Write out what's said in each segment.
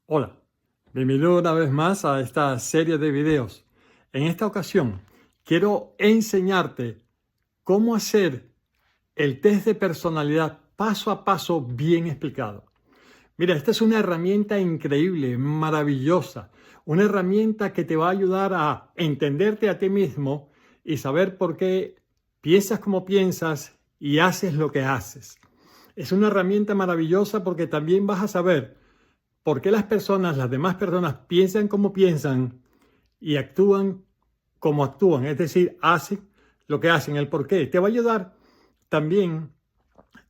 Hola, bienvenido una vez más a esta serie de videos. En esta ocasión quiero enseñarte cómo hacer el test de personalidad paso a paso bien explicado. Mira, esta es una herramienta increíble, maravillosa, una herramienta que te va a ayudar a entenderte a ti mismo y saber por qué piensas como piensas y haces lo que haces. Es una herramienta maravillosa porque también vas a saber por qué las demás personas piensan como piensan y actúan como actúan, es decir, hacen lo que hacen, el por qué. Te va a ayudar también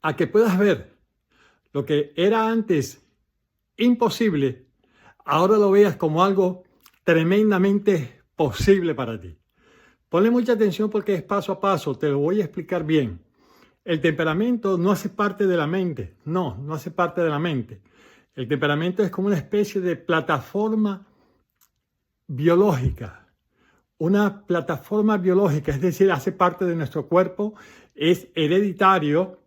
a que puedas ver lo que era antes imposible, ahora lo veas como algo tremendamente posible para ti. Ponle mucha atención porque es paso a paso, te lo voy a explicar bien. El temperamento no hace parte de la mente, no hace parte de la mente. El temperamento es como una especie de plataforma biológica, es decir, hace parte de nuestro cuerpo, es hereditario,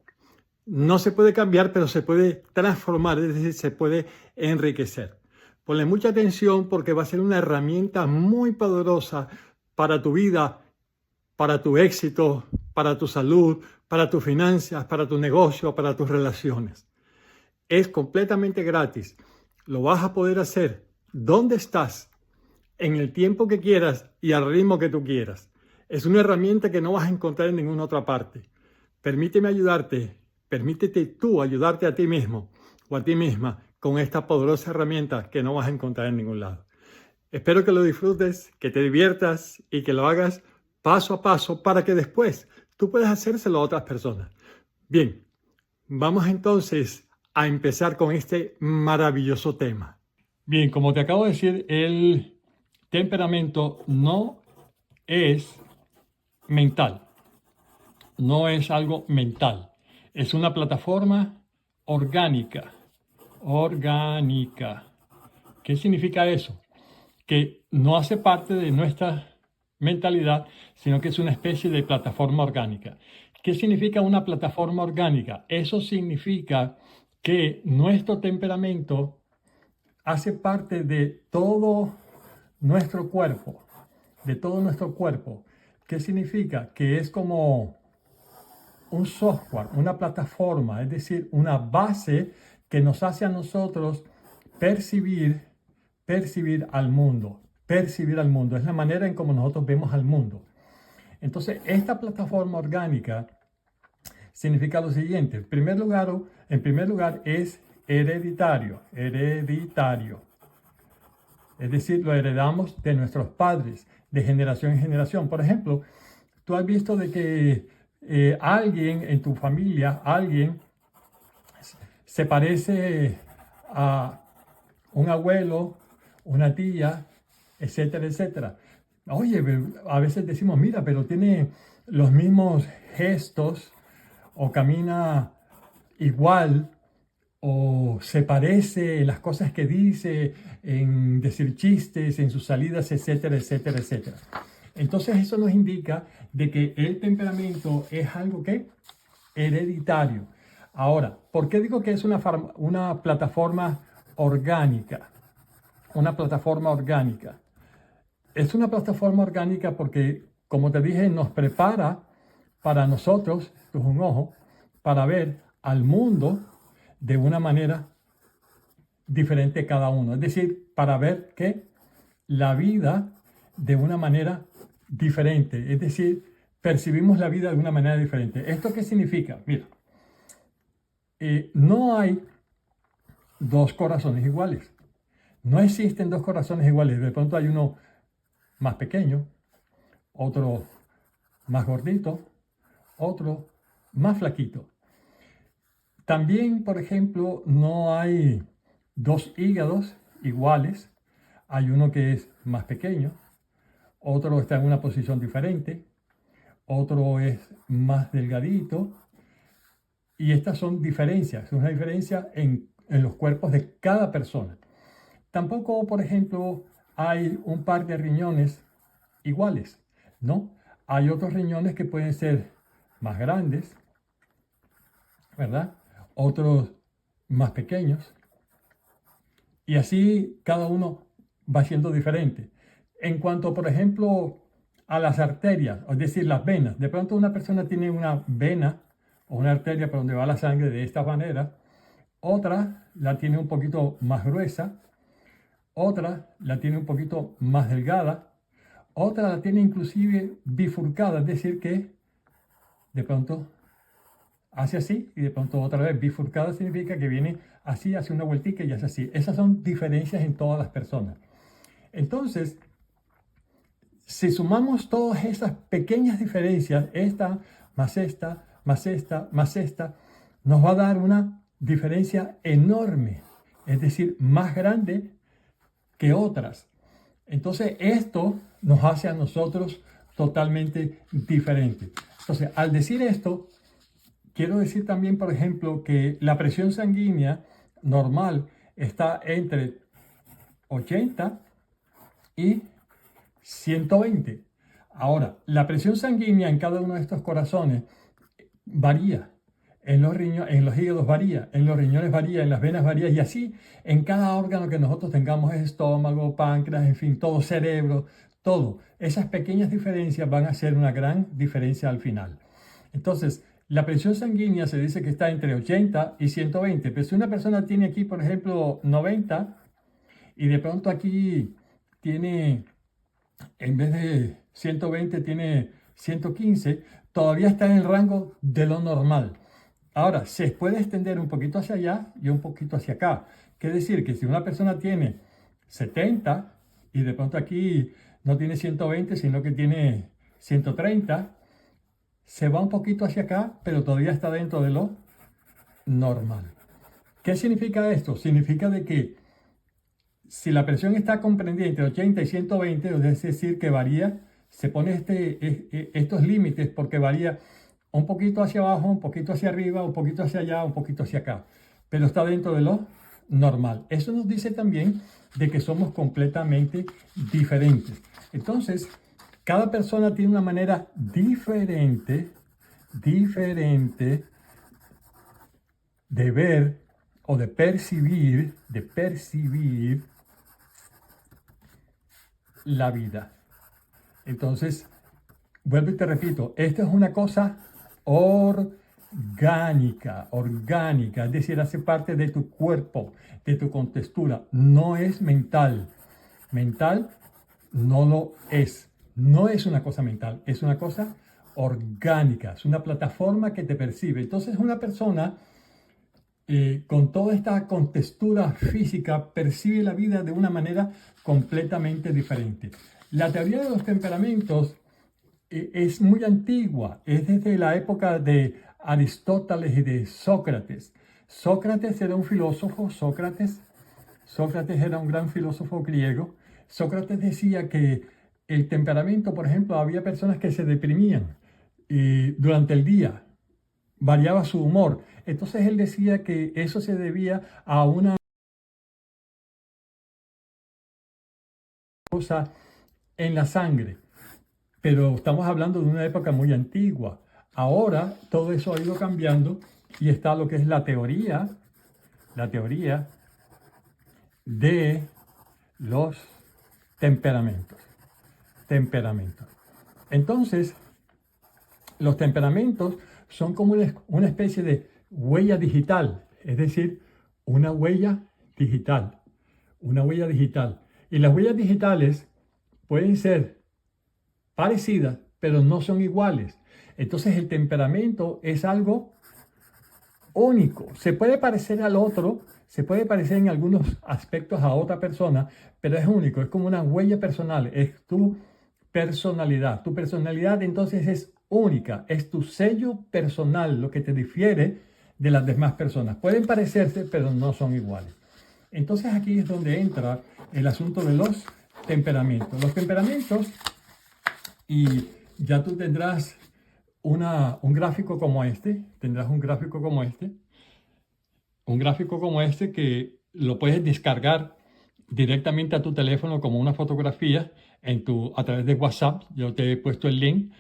no se puede cambiar, pero se puede transformar, es decir, se puede enriquecer. Ponle mucha atención porque va a ser una herramienta muy poderosa para tu vida, para tu éxito, para tu salud, para tus finanzas, para tu negocio, para tus relaciones. Es completamente gratis. Lo vas a poder hacer donde estás, en el tiempo que quieras y al ritmo que tú quieras. Es una herramienta que no vas a encontrar en ninguna otra parte. Permíteme ayudarte, permítete tú ayudarte a ti mismo o a ti misma con esta poderosa herramienta que no vas a encontrar en ningún lado. Espero que lo disfrutes, que te diviertas y que lo hagas paso a paso para que después tú puedas hacérselo a otras personas. Bien, vamos entonces a empezar con este maravilloso tema. Bien, como te acabo de decir, el temperamento no es mental, no es algo mental, es una plataforma orgánica, orgánica. ¿Qué significa eso? Que no hace parte de nuestra mentalidad, sino que es una especie de plataforma orgánica. ¿Qué significa una plataforma orgánica? Eso significa que nuestro temperamento hace parte de todo nuestro cuerpo, de todo nuestro cuerpo. ¿Qué significa? Que es como un software, una plataforma, es decir, una base que nos hace a nosotros percibir, percibir al mundo. Es la manera en cómo nosotros vemos al mundo. Entonces, esta plataforma orgánica significa lo siguiente. En primer lugar es hereditario, hereditario. Es decir, lo heredamos de nuestros padres, de generación en generación. Por ejemplo, tú has visto de que alguien en tu familia, alguien se parece a un abuelo, una tía, etcétera, etcétera. Oye, a veces decimos, mira, pero tiene los mismos gestos o camina igual o se parece en las cosas que dice, en decir chistes, en sus salidas, etcétera, etcétera, etcétera. Entonces eso nos indica de que el temperamento es algo que hereditario. Ahora, ¿por qué digo que es una plataforma orgánica? Una plataforma orgánica. Es una plataforma orgánica porque, como te dije, nos prepara para nosotros, esto es un ojo, para ver al mundo de una manera diferente cada uno. Es decir, para ver que la vida de una manera diferente. Es decir, percibimos la vida de una manera diferente. ¿Esto qué significa? Mira, no hay dos corazones iguales. No existen dos corazones iguales. De pronto hay uno más pequeño, otro más gordito, otro más flaquito. También, por ejemplo, no hay dos hígados iguales. Hay uno que es más pequeño, otro está en una posición diferente, otro es más delgadito. Y estas son diferencias, es una diferencia en los cuerpos de cada persona. Tampoco, por ejemplo, hay un par de riñones iguales, ¿no? Hay otros riñones que pueden ser más grandes, ¿verdad? Otros más pequeños. Y así cada uno va siendo diferente. En cuanto, por ejemplo, a las arterias, es decir, las venas. De pronto una persona tiene una vena o una arteria por donde va la sangre de esta manera, otra la tiene un poquito más gruesa, otra la tiene un poquito más delgada, otra la tiene inclusive bifurcada, es decir, que de pronto hace así y de pronto otra vez bifurcada significa que viene así, hace una vueltica y hace así. Esas son diferencias en todas las personas. Entonces, si sumamos todas esas pequeñas diferencias, esta más esta, más esta, más esta, nos va a dar una diferencia enorme, es decir, más grande que otras. Entonces, esto nos hace a nosotros totalmente diferentes. Entonces, al decir esto, quiero decir también, por ejemplo, que la presión sanguínea normal está entre 80 y 120. Ahora, la presión sanguínea en cada uno de estos corazones varía. En los hígados varía, en los riñones varía, en las venas varía y así en cada órgano que nosotros tengamos, estómago, páncreas, en fin, todo, cerebro, todo. Esas pequeñas diferencias van a ser una gran diferencia al final. Entonces, la presión sanguínea se dice que está entre 80 y 120, pero si una persona tiene aquí, por ejemplo, 90 y de pronto aquí tiene, en vez de 120, tiene 115, todavía está en el rango de lo normal. Ahora, se puede extender un poquito hacia allá y un poquito hacia acá. Quiere decir que si una persona tiene 70 y de pronto aquí no tiene 120, sino que tiene 130, se va un poquito hacia acá, pero todavía está dentro de lo normal. ¿Qué significa esto? Significa de que si la presión está comprendida entre 80 y 120, es decir, que varía, se pone estos límites porque varía un poquito hacia abajo, un poquito hacia arriba, un poquito hacia allá, un poquito hacia acá, pero está dentro de lo normal. Eso nos dice también de que somos completamente diferentes. Entonces, cada persona tiene una manera diferente de ver o de percibir la vida. Entonces, vuelvo y te repito, esto es una cosa orgánica, es decir, hace parte de tu cuerpo, de tu contextura, no es mental. Mental no lo es, no es una cosa mental, es una cosa orgánica, es una plataforma que te percibe. Entonces, una persona con toda esta contextura física percibe la vida de una manera completamente diferente. La teoría de los temperamentos es muy antigua, es desde la época de Aristóteles y de Sócrates. Sócrates era un filósofo, Sócrates era un gran filósofo griego. Sócrates decía que el temperamento, por ejemplo, había personas que se deprimían durante el día, variaba su humor. Entonces él decía que eso se debía a una cosa en la sangre. Pero estamos hablando de una época muy antigua. Ahora todo eso ha ido cambiando y está lo que es la teoría de los temperamentos. Entonces, los temperamentos son como una especie de huella digital, es decir, una huella digital, una huella digital. Y las huellas digitales pueden ser parecidas, pero no son iguales. Entonces el temperamento es algo único. Se puede parecer al otro, se puede parecer en algunos aspectos a otra persona, pero es único, es como una huella personal, es tu personalidad. Tu personalidad entonces es única, es tu sello personal, lo que te difiere de las demás personas. Pueden parecerse, pero no son iguales. Entonces aquí es donde entra el asunto de los temperamentos. Los temperamentos, y ya tú tendrás un gráfico como este, un gráfico como este que lo puedes descargar directamente a tu teléfono como una fotografía a través de WhatsApp. Yo te he puesto el link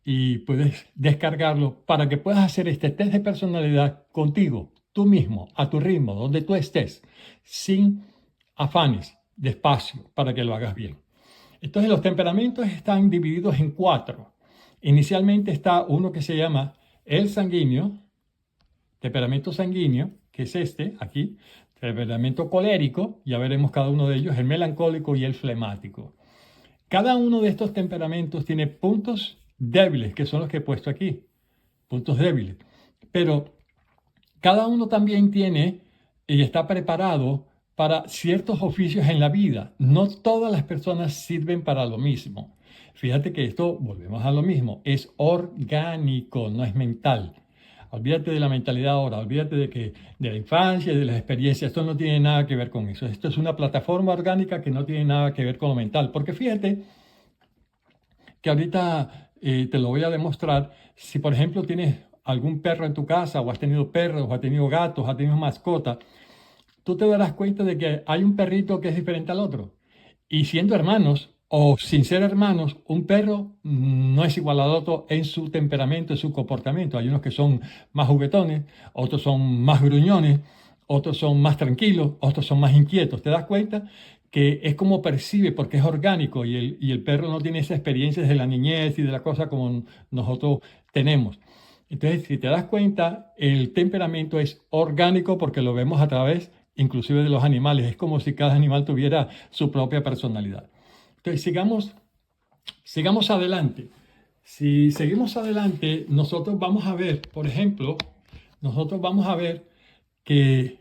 y puedes descargarlo para que puedas hacer este test de personalidad contigo, tú mismo, a tu ritmo, donde tú estés, sin afanes, despacio, para que lo hagas bien. Entonces los temperamentos están divididos en 4. Inicialmente está uno que se llama el sanguíneo, temperamento sanguíneo, que es este, aquí, temperamento colérico, ya veremos cada uno de ellos, el melancólico y el flemático. Cada uno de estos temperamentos tiene puntos débiles, que son los que he puesto aquí, puntos débiles. Pero cada uno también tiene y está preparado para ciertos oficios en la vida. No todas las personas sirven para lo mismo. Fíjate que esto, volvemos a lo mismo, es orgánico, no es mental. Olvídate de la mentalidad ahora, olvídate de la infancia y de las experiencias. Esto no tiene nada que ver con eso. Esto es una plataforma orgánica que no tiene nada que ver con lo mental. Porque fíjate que ahorita te lo voy a demostrar. Si, por ejemplo, tienes algún perro en tu casa, o has tenido perros, o has tenido gatos, o has tenido mascotas, tú te darás cuenta de que hay un perrito que es diferente al otro. Y siendo hermanos o sin ser hermanos, un perro no es igual al otro en su temperamento, en su comportamiento. Hay unos que son más juguetones, otros son más gruñones, otros son más tranquilos, otros son más inquietos. ¿Te das cuenta? Que es como percibe, porque es orgánico y el perro no tiene esa experiencia de la niñez y de la cosa como nosotros tenemos. Entonces, si te das cuenta, el temperamento es orgánico porque lo vemos a través inclusive de los animales. Es como si cada animal tuviera su propia personalidad. Entonces, sigamos adelante. Si seguimos adelante, nosotros vamos a ver, por ejemplo, nosotros vamos a ver que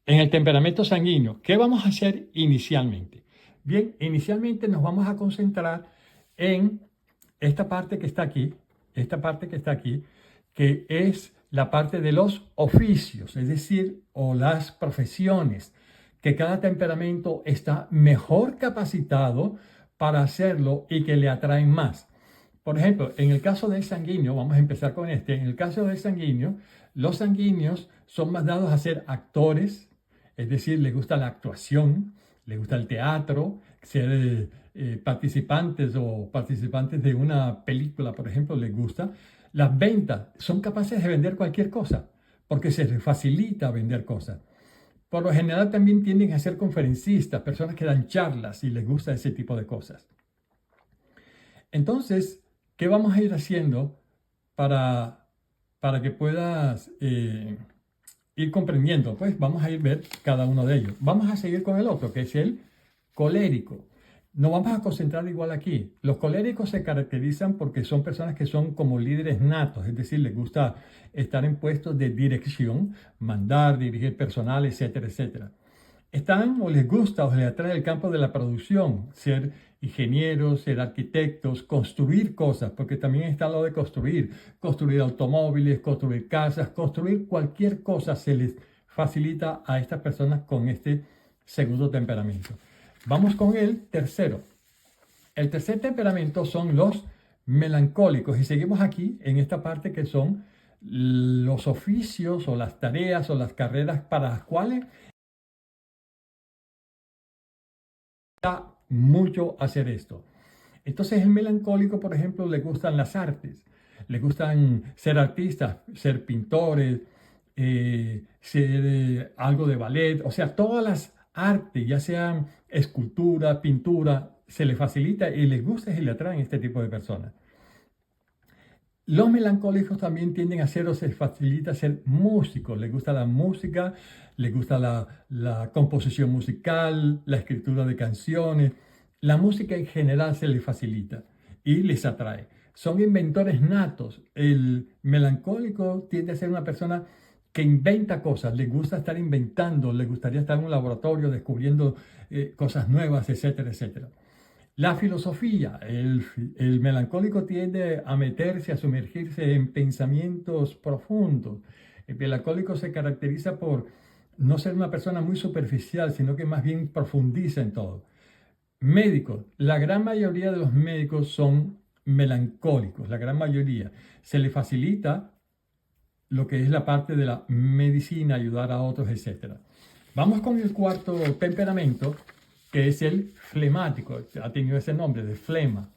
en el temperamento sanguíneo, ¿qué vamos a hacer inicialmente? Bien, inicialmente nos vamos a concentrar en esta parte que está aquí, que es la parte de los oficios, es decir, o las profesiones, que cada temperamento está mejor capacitado para hacerlo y que le atraen más. Por ejemplo, en el caso del sanguíneo, vamos a empezar con este, en el caso del sanguíneo, los sanguíneos son más dados a ser actores, es decir, les gusta la actuación, les gusta el teatro, ser participantes de una película, por ejemplo, les gusta. Las ventas, son capaces de vender cualquier cosa, porque se les facilita vender cosas. Por lo general también tienden a ser conferencistas, personas que dan charlas y les gusta ese tipo de cosas. Entonces, ¿qué vamos a ir haciendo para que puedas ir comprendiendo? Pues vamos a ir ver cada uno de ellos. Vamos a seguir con el otro, que es el colérico. Nos vamos a concentrar igual aquí. Los coléricos se caracterizan porque son personas que son como líderes natos, es decir, les gusta estar en puestos de dirección, mandar, dirigir personal, etcétera, etcétera. Están o les gusta o les atrae el campo de la producción, ser ingenieros, ser arquitectos, construir cosas, porque también está lo de construir automóviles, construir casas, construir cualquier cosa se les facilita a estas personas con este segundo temperamento. Vamos con el tercero. El tercer temperamento son los melancólicos y seguimos aquí en esta parte que son los oficios o las tareas o las carreras para las cuales da mucho hacer esto. Entonces el melancólico, por ejemplo, le gustan las artes, le gustan ser artistas, ser pintores, ser algo de ballet, o sea, todas las artes, ya sean escultura, pintura, se le facilita y les gusta y le atraen este tipo de personas. Los melancólicos también tienden a ser o se les facilita ser músicos, les gusta la música, les gusta la composición musical, la escritura de canciones. La música en general se les facilita y les atrae. Son inventores natos. El melancólico tiende a ser una persona que inventa cosas, le gusta estar inventando, le gustaría estar en un laboratorio descubriendo cosas nuevas, etcétera, etcétera. La filosofía, el melancólico tiende a meterse, a sumergirse en pensamientos profundos. El melancólico se caracteriza por no ser una persona muy superficial, sino que más bien profundiza en todo. Médicos, la gran mayoría de los médicos son melancólicos, la gran mayoría. Se les facilita lo que es la parte de la medicina, ayudar a otros, etc. Vamos con el cuarto temperamento, que es el flemático. Ha tenido ese nombre de flema.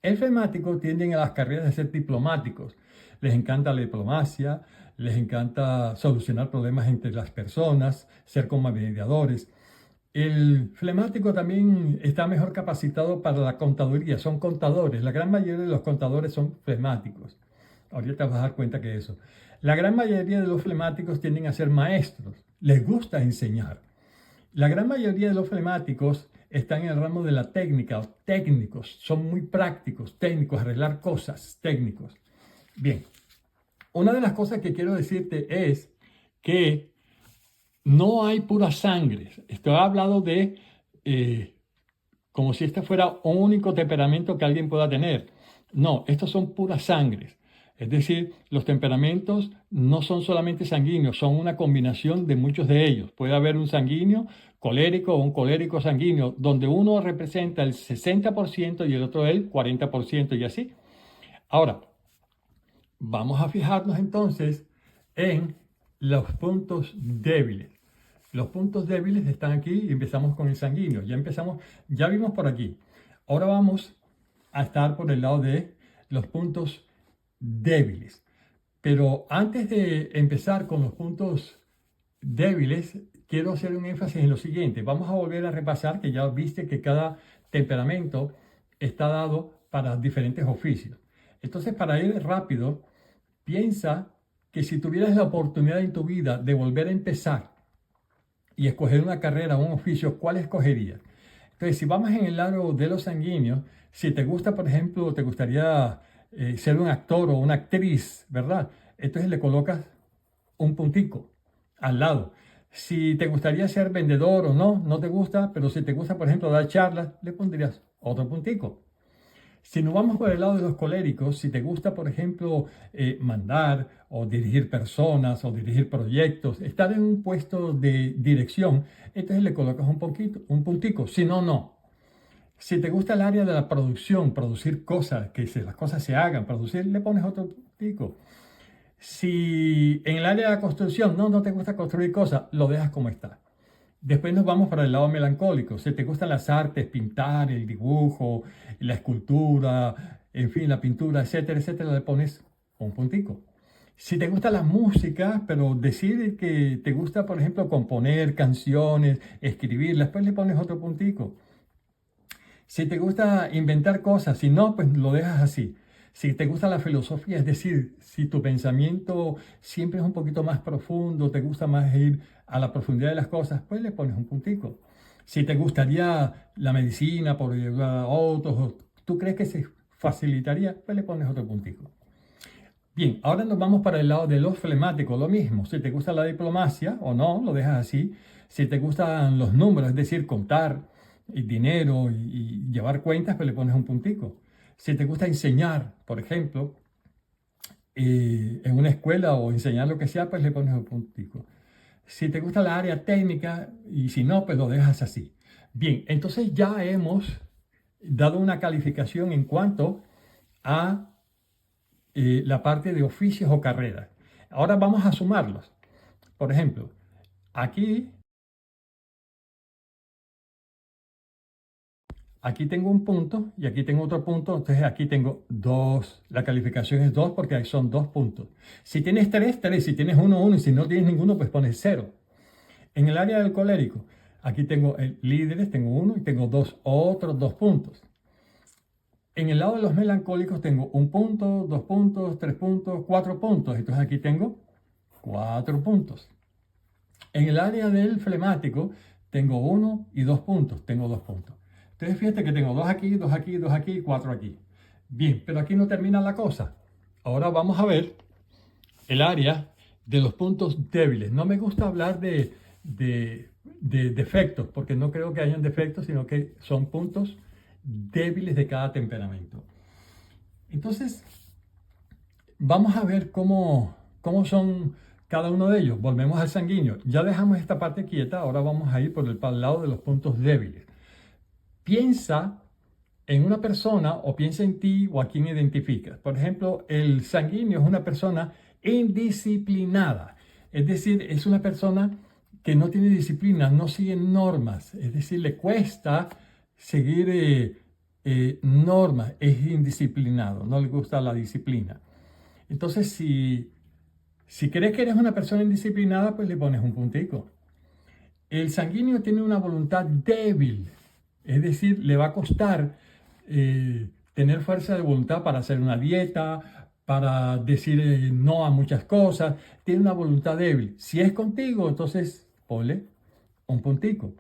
El flemático tienden a las carreras de ser diplomáticos. Les encanta la diplomacia, les encanta solucionar problemas entre las personas, ser como mediadores. El flemático también está mejor capacitado para la contaduría, son contadores. La gran mayoría de los contadores son flemáticos. Ahorita te vas a dar cuenta que eso. La gran mayoría de los flemáticos tienden a ser maestros, les gusta enseñar. La gran mayoría de los flemáticos están en el ramo de la técnica o técnicos, son muy prácticos, técnicos, arreglar cosas, técnicos. Bien, una de las cosas que quiero decirte es que no hay pura sangre. Esto he hablado de como si este fuera un único temperamento que alguien pueda tener. No, estos son puras sangres. Es decir, los temperamentos no son solamente sanguíneos, son una combinación de muchos de ellos. Puede haber un sanguíneo colérico o un colérico sanguíneo, donde uno representa el 60% y el otro el 40% y así. Ahora, vamos a fijarnos entonces en los puntos débiles. Los puntos débiles están aquí y empezamos con el sanguíneo. Ya vimos por aquí. Ahora vamos a estar por el lado de los puntos débiles. Pero antes de empezar con los puntos débiles, quiero hacer un énfasis en lo siguiente. Vamos a volver a repasar que ya viste que cada temperamento está dado para diferentes oficios. Entonces, para ir rápido, piensa que si tuvieras la oportunidad en tu vida de volver a empezar y escoger una carrera o un oficio, ¿cuál escogerías? Entonces, si vamos en el lado de los sanguíneos, si te gusta, por ejemplo, te gustaría ser un actor o una actriz, ¿verdad? Entonces le colocas un puntico al lado. Si te gustaría ser vendedor o no, no te gusta, pero si te gusta, por ejemplo, dar charlas, le pondrías otro puntico. Si nos vamos por el lado de los coléricos, si te gusta, por ejemplo, mandar o dirigir personas o dirigir proyectos, estar en un puesto de dirección, entonces le colocas un puntico. Si no, no. Si te gusta el área de la producción, producir cosas, las cosas se hagan, producir, le pones otro puntico. Si en el área de la construcción no te gusta construir cosas, lo dejas como está. Después nos vamos para el lado melancólico. Si te gustan las artes, pintar, el dibujo, la escultura, en fin, la pintura, etcétera, etcétera, le pones un puntico. Si te gusta la música, pero decides que te gusta, por ejemplo, componer canciones, escribirlas, pues le pones otro puntico. Si te gusta inventar cosas, si no, pues lo dejas así. Si te gusta la filosofía, es decir, si tu pensamiento siempre es un poquito más profundo, te gusta más ir a la profundidad de las cosas, pues le pones un puntico. Si te gustaría la medicina por ayudar a otros, tú crees que se facilitaría, pues le pones otro puntico. Bien, ahora nos vamos para el lado de los flemáticos, lo mismo. Si te gusta la diplomacia o no, lo dejas así. Si te gustan los números, es decir, contar el dinero y llevar cuentas, pues le pones un puntico. Si te gusta enseñar, por ejemplo, en una escuela o enseñar lo que sea, pues le pones un puntico. Si te gusta la área técnica y si no, pues lo dejas así. Bien, entonces ya hemos dado una calificación en cuanto a la parte de oficios o carreras. Ahora vamos a sumarlos. Por ejemplo, aquí tengo un punto y aquí tengo otro punto, entonces aquí tengo 2. La calificación es 2 porque son 2 puntos. Si tienes 3, 3. Si tienes 1, 1. Y si no tienes ninguno, pues pones 0. En el área del colérico, aquí tengo líderes, tengo 1 y tengo otros 2 puntos. En el lado de los melancólicos tengo 1 punto, 2 puntos, 3 puntos, 4 puntos. Entonces aquí tengo 4 puntos. En el área del flemático tengo 1 y 2 puntos. Tengo 2 puntos. Entonces fíjate que tengo 2 aquí, 2 aquí, 2 aquí y 4 aquí. Bien, pero aquí no termina la cosa. Ahora vamos a ver el área de los puntos débiles. No me gusta hablar de defectos, porque no creo que hayan defectos, sino que son puntos débiles de cada temperamento. Entonces, vamos a ver cómo son cada uno de ellos. Volvemos al sanguíneo. Ya dejamos esta parte quieta, ahora vamos a ir por el lado de los puntos débiles. Piensa en una persona o piensa en ti o a quien identificas. Por ejemplo, el sanguíneo es una persona indisciplinada. Es decir, es una persona que no tiene disciplina, no sigue normas. Es decir, le cuesta seguir normas, es indisciplinado, no le gusta la disciplina. Entonces, si crees que eres una persona indisciplinada, pues le pones un puntico. El sanguíneo tiene una voluntad débil, es decir, le va a costar tener fuerza de voluntad para hacer una dieta, para decir no a muchas cosas. Tiene una voluntad débil. Si es contigo, entonces ponle un puntico.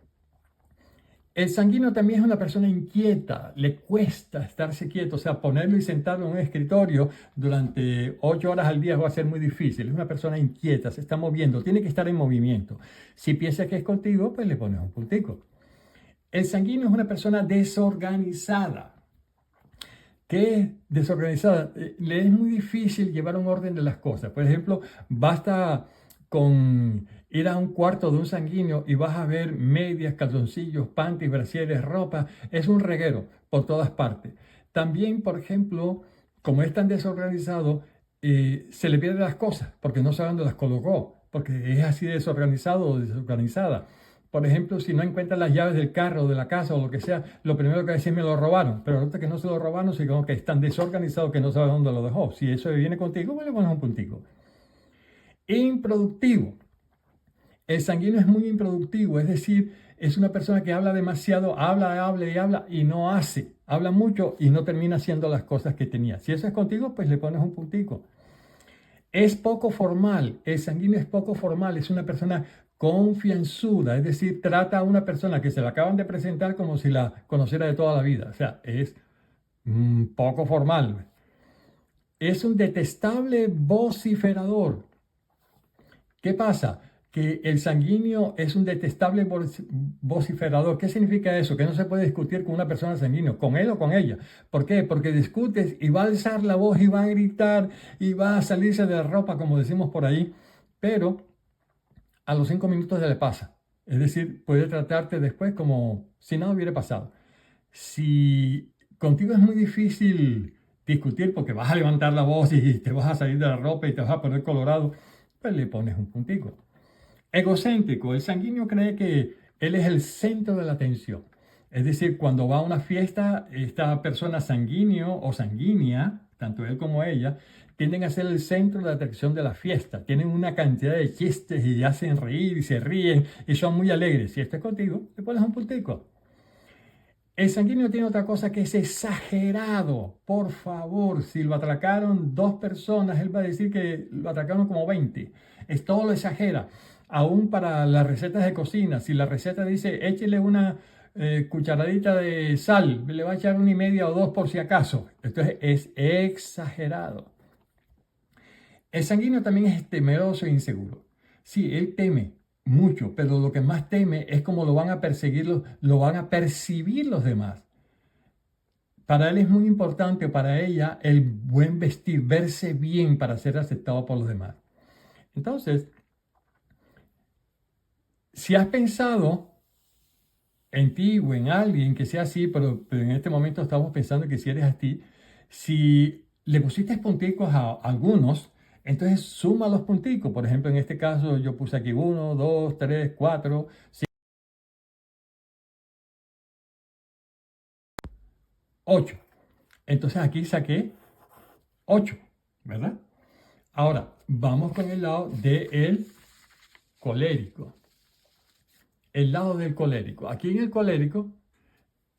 El sanguíneo también es una persona inquieta, le cuesta estarse quieto, o sea, ponerlo y sentarlo en un escritorio durante 8 horas al día va a ser muy difícil. Es una persona inquieta, se está moviendo, tiene que estar en movimiento. Si piensa que es contigo, pues le pones un puntico. El sanguíneo es una persona desorganizada. ¿Qué es desorganizada? Le es muy difícil llevar un orden de las cosas. Por ejemplo, basta con ir a un cuarto de un sanguíneo y vas a ver medias, calzoncillos, panties, brasieres, ropa. Es un reguero por todas partes. También, por ejemplo, como es tan desorganizado, se le pierden las cosas porque no sabe dónde las colocó, porque es así desorganizado o desorganizada. Por ejemplo, si no encuentran las llaves del carro, de la casa o lo que sea, lo primero que va a decir me lo robaron. Pero ahorita que no se lo robaron, sino que es tan desorganizado que no sabe dónde lo dejó. Si eso viene contigo, pues le pones un puntico. Improductivo. El sanguíneo es muy improductivo, es decir, es una persona que habla demasiado, habla y habla y no hace. Habla mucho y no termina haciendo las cosas que tenía. Si eso es contigo, pues le pones un puntico. Es poco formal, el sanguíneo es poco formal, es una persona confianzuda, es decir, trata a una persona que se la acaban de presentar como si la conociera de toda la vida, o sea, es poco formal. Es un detestable vociferador. ¿Qué pasa? Que el sanguíneo es un detestable vociferador. ¿Qué significa eso? Que no se puede discutir con una persona sanguínea, con él o con ella. ¿Por qué? Porque discutes y va a alzar la voz y va a gritar y va a salirse de la ropa, como decimos por ahí, pero a los 5 minutos se le pasa. Es decir, puede tratarte después como si nada hubiera pasado. Si contigo es muy difícil discutir porque vas a levantar la voz y te vas a salir de la ropa y te vas a poner colorado, pues le pones un puntico. Egocéntrico, el sanguíneo cree que él es el centro de la atención. Es decir, cuando va a una fiesta, esta persona sanguíneo o sanguínea, tanto él como ella, tienden a ser el centro de la atención de la fiesta. Tienen una cantidad de chistes y hacen reír y se ríen y son muy alegres. Si esto es contigo, le pones un puntico. El sanguíneo tiene otra cosa que es exagerado. Por favor, si lo atracaron 2 personas, él va a decir que lo atracaron como 20. Es todo lo exagera. Aún para las recetas de cocina, si la receta dice échele una cucharadita de sal, le va a echar 1,5 o 2 por si acaso. Entonces es exagerado. El sanguíneo también es temeroso e inseguro. Sí, él teme mucho, pero lo que más teme es cómo lo van a perseguir, lo van a percibir los demás. Para él es muy importante, para ella, el buen vestir, verse bien para ser aceptado por los demás. Entonces, si has pensado en ti o en alguien que sea así, pero en este momento estamos pensando que si eres así, si le pusiste punticos a algunos, entonces suma los punticos. Por ejemplo, en este caso yo puse aquí 1, 2, 3, 4, 5, 8. Entonces aquí saqué 8, ¿verdad? Ahora, vamos con el lado del colérico. El lado del colérico. Aquí en el colérico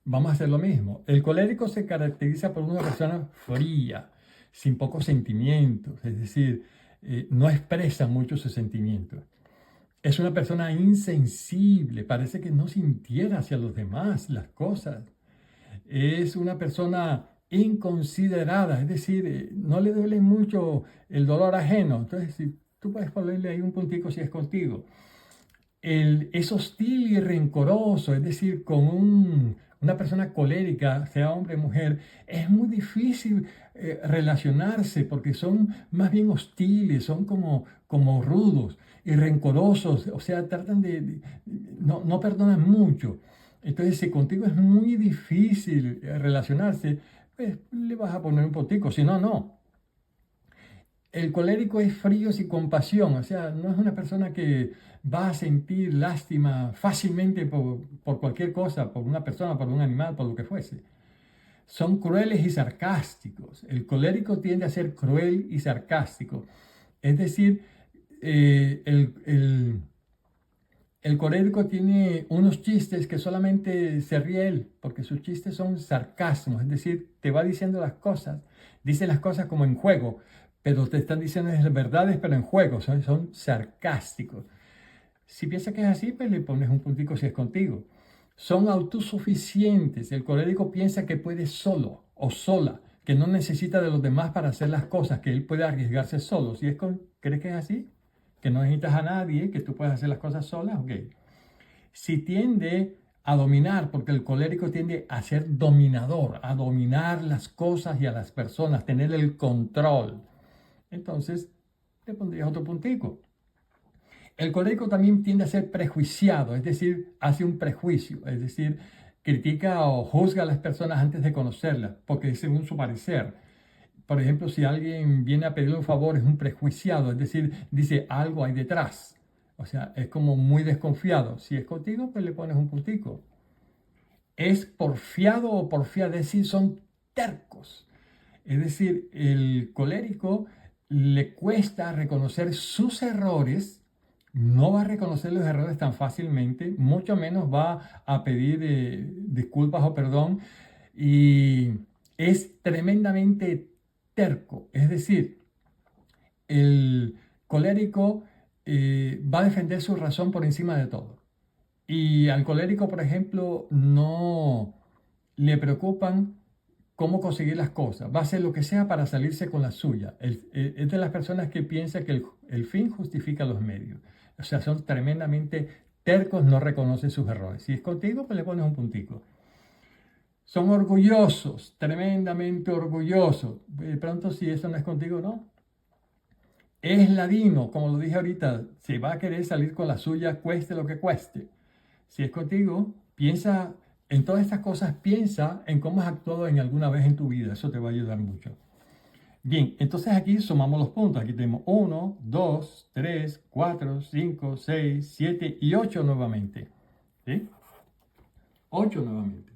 vamos a hacer lo mismo. El colérico se caracteriza por una persona fría, sin pocos sentimientos, es decir, no expresa mucho sus sentimientos. Es una persona insensible, parece que no sintiera hacia los demás las cosas. Es una persona inconsiderada, es decir, no le duele mucho el dolor ajeno. Entonces, si tú puedes ponerle ahí un puntico si es contigo. Es hostil y rencoroso, es decir, con una persona colérica, sea hombre o mujer, es muy difícil relacionarse porque son más bien hostiles, son como rudos y rencorosos, o sea, tratan no perdonan mucho. Entonces, si contigo es muy difícil relacionarse, pues le vas a poner un puntico, si no, no. El colérico es frío sin compasión, o sea, no es una persona que va a sentir lástima fácilmente por cualquier cosa, por una persona, por un animal, por lo que fuese. Son crueles y sarcásticos. El colérico tiende a ser cruel y sarcástico. Es decir, El colérico tiene unos chistes que solamente se ríe él, porque sus chistes son sarcasmos, es decir, te va diciendo las cosas, dice las cosas como en juego, pero te están diciendo las verdades, pero en juego, son sarcásticos. Si piensas que es así, pues le pones un puntico si es contigo. Son autosuficientes. El colérico piensa que puede solo o sola, que no necesita de los demás para hacer las cosas, que él puede arriesgarse solo. Si es ¿crees que es así? Que no necesitas a nadie, que tú puedes hacer las cosas solas, ok. Si tiende a dominar, porque el colérico tiende a ser dominador, a dominar las cosas y a las personas, tener el control. Entonces, le pondrías otro puntico. El colérico también tiende a ser prejuiciado, es decir, hace un prejuicio, es decir, critica o juzga a las personas antes de conocerlas, porque es según su parecer. Por ejemplo, si alguien viene a pedirle un favor, es un prejuiciado, es decir, dice algo hay detrás. O sea, es como muy desconfiado. Si es contigo, pues le pones un puntico. Es porfiado o porfiada, es decir, son tercos. Es decir, el colérico le cuesta reconocer sus errores, no va a reconocer los errores tan fácilmente, mucho menos va a pedir disculpas o perdón, y es tremendamente terco. Es decir, el colérico va a defender su razón por encima de todo. Y al colérico, por ejemplo, no le preocupan cómo conseguir las cosas. Va a hacer lo que sea para salirse con la suya. Es de las personas que piensa que el fin justifica los medios. O sea, son tremendamente tercos, no reconocen sus errores. Si es contigo, pues le pones un puntico. Son orgullosos, tremendamente orgullosos. De pronto, si eso no es contigo, no. Es ladino, como lo dije ahorita, se va a querer salir con la suya, cueste lo que cueste. Si es contigo, piensa en todas estas cosas, piensa en cómo has actuado en alguna vez en tu vida, eso te va a ayudar mucho. Bien, entonces aquí sumamos los puntos, aquí tenemos 1, 2, 3, 4, 5, 6, 7 y 8 nuevamente. ¿Sí? 8 nuevamente.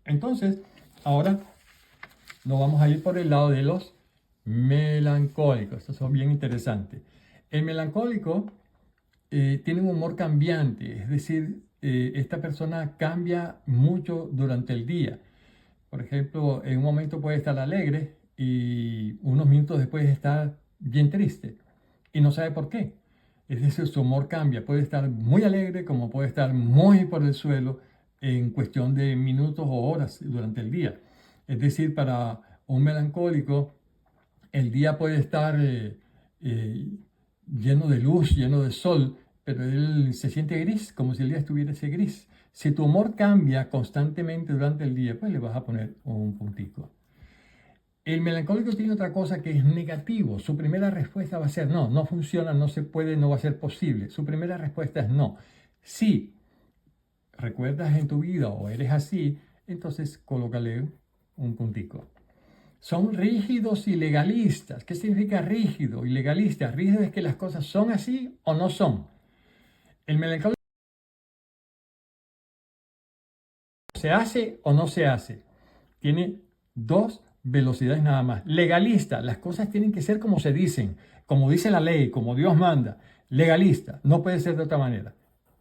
Entonces, ahora nos vamos a ir por el lado de los melancólicos, estos son bien interesantes. El melancólico tiene un humor cambiante, es decir, esta persona cambia mucho durante el día. Por ejemplo, en un momento puede estar alegre y unos minutos después estar bien triste y no sabe por qué. Es decir, su humor cambia, puede estar muy alegre como puede estar muy por el suelo en cuestión de minutos o horas durante el día. Es decir, para un melancólico, el día puede estar eh, lleno de luz, lleno de sol, pero él se siente gris, como si el día estuviese gris. Si tu humor cambia constantemente durante el día, pues le vas a poner un puntico. El melancólico tiene otra cosa que es negativo. Su primera respuesta va a ser no, no funciona, no se puede, no va a ser posible. Su primera respuesta es no. Si recuerdas en tu vida o eres así, entonces colócale un puntico. Son rígidos y legalistas. ¿Qué significa rígido y legalista? Rígido es que las cosas son así o no son. El melancólico se hace o no se hace. Tiene dos velocidades nada más. Legalista, las cosas tienen que ser como se dicen, como dice la ley, como Dios manda. Legalista, no puede ser de otra manera.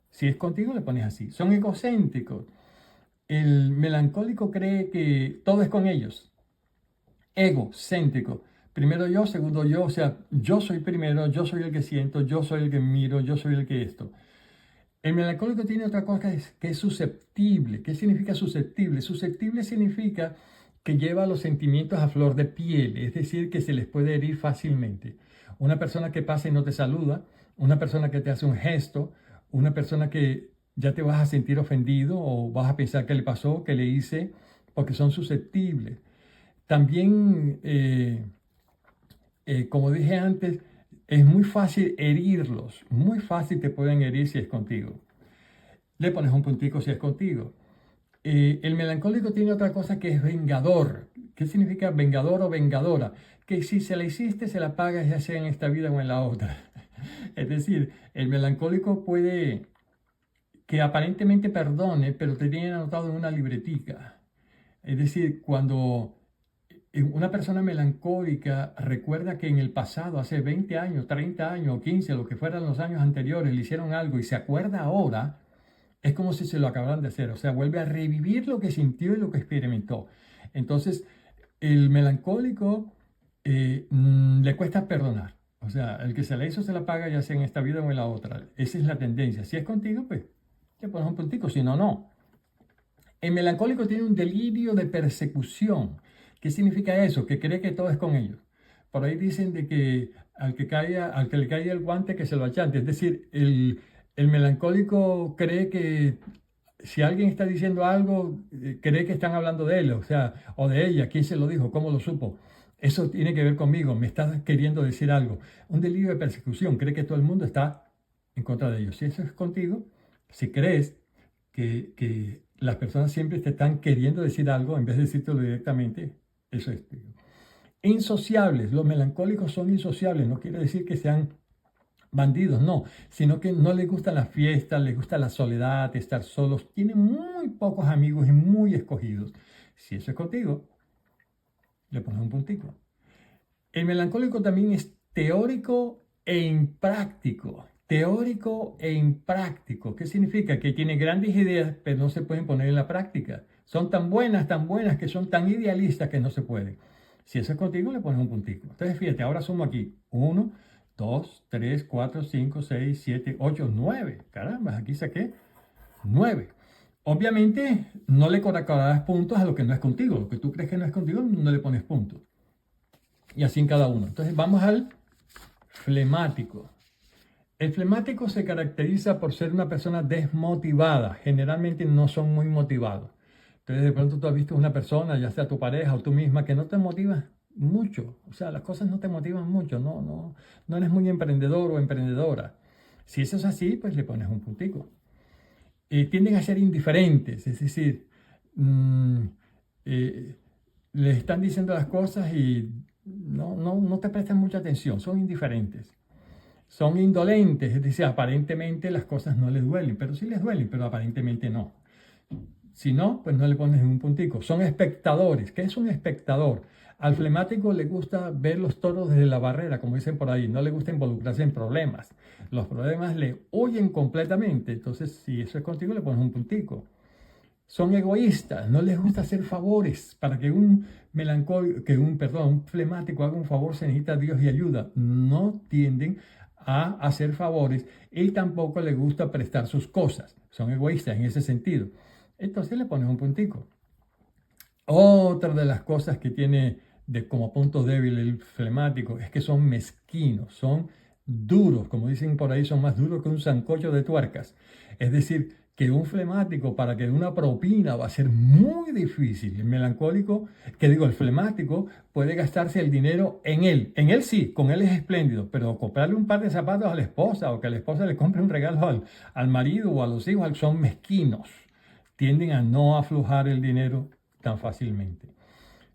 Si es contigo, le pones así. Son egocéntricos. El melancólico cree que todo es con ellos. Egocéntrico. Primero yo, segundo yo, o sea, yo soy primero, yo soy el que siento, yo soy el que miro, yo soy el que esto. El melancólico tiene otra cosa que es susceptible. ¿Qué significa susceptible? Susceptible significa que lleva los sentimientos a flor de piel, es decir, que se les puede herir fácilmente. Una persona que pasa y no te saluda, una persona que te hace un gesto, una persona que ya te vas a sentir ofendido o vas a pensar qué le pasó, qué le hice, porque son susceptibles. También, como dije antes, es muy fácil herirlos, muy fácil te pueden herir si es contigo. Le pones un puntico si es contigo. El melancólico tiene otra cosa que es vengador. ¿Qué significa vengador o vengadora? Que si se la hiciste, se la pagas ya sea en esta vida o en la otra. Es decir, el melancólico puede que aparentemente perdone, pero te tiene anotado en una libretica. Es decir, cuando una persona melancólica recuerda que en el pasado, hace 20 años, 30 años o 15, lo que fueran los años anteriores, le hicieron algo y se acuerda ahora, es como si se lo acabaran de hacer. O sea, vuelve a revivir lo que sintió y lo que experimentó. Entonces, el melancólico le cuesta perdonar. O sea, el que se la hizo se la paga, ya sea en esta vida o en la otra. Esa es la tendencia. Si es contigo, pues te pones un puntico, si no, no. El melancólico tiene un delirio de persecución. ¿Qué significa eso? Que cree que todo es con ellos. Por ahí dicen de que al que le caiga el guante, que se lo achante. Es decir, el melancólico cree que si alguien está diciendo algo, cree que están hablando de él, o sea, o de ella. ¿Quién se lo dijo? ¿Cómo lo supo? Eso tiene que ver conmigo. Me está queriendo decir algo. Un delirio de persecución. Cree que todo el mundo está en contra de ellos. Si eso es contigo, si crees que las personas siempre te están queriendo decir algo en vez de decírtelo directamente, eso es. Insociables, los melancólicos son insociables, no quiere decir que sean bandidos, no, sino que no les gusta la fiesta, les gusta la soledad, estar solos, tienen muy pocos amigos y muy escogidos. Si eso es contigo, le pones un puntico. El melancólico también es teórico e impráctico. Teórico e impráctico. ¿Qué significa? Que tiene grandes ideas, pero no se pueden poner en la práctica. Son tan buenas, que son tan idealistas que no se pueden. Si eso es contigo, le pones un puntico. Entonces, fíjate, ahora sumo aquí. 1, 2, 3, 4, 5, 6, 7, 8, 9. Caramba, aquí saqué 9. Obviamente, no le colocarás puntos a lo que no es contigo. Lo que tú crees que no es contigo, no le pones puntos. Y así en cada uno. Entonces vamos al flemático. El flemático se caracteriza por ser una persona desmotivada. Generalmente no son muy motivados. Entonces de pronto tú has visto una persona, ya sea tu pareja o tú misma, que no te motiva mucho. O sea, las cosas no te motivan mucho. No eres muy emprendedor o emprendedora. Si eso es así, pues le pones un puntico. Tienden a ser indiferentes, es decir, eh, les están diciendo las cosas y no te prestan mucha atención, son indiferentes. Son indolentes, es decir, aparentemente las cosas no les duelen, pero sí les duelen, pero aparentemente no. Si no, pues no le pones ningún puntico. Son espectadores. ¿Qué es un espectador? Al flemático le gusta ver los toros desde la barrera, como dicen por ahí. No le gusta involucrarse en problemas. Los problemas le huyen completamente. Entonces, si eso es contigo, le pones un puntico. Son egoístas, no les gusta hacer favores. Para que un melancólico, un flemático haga un favor, se necesita Dios y ayuda. No tienden a hacer favores y tampoco les gusta prestar sus cosas. Son egoístas en ese sentido. Entonces le pones un puntico. Otra de las cosas que tiene como punto débil el flemático es que son mezquinos, son duros, como dicen por ahí, son más duros que un sancocho de tuercas. Es decir, que un flemático para que una propina va a ser muy difícil. El melancólico, el flemático puede gastarse el dinero en él. En él sí, con él es espléndido, pero comprarle un par de zapatos a la esposa o que la esposa le compre un regalo al marido o a los hijos son mezquinos. Tienden a no aflojar el dinero tan fácilmente.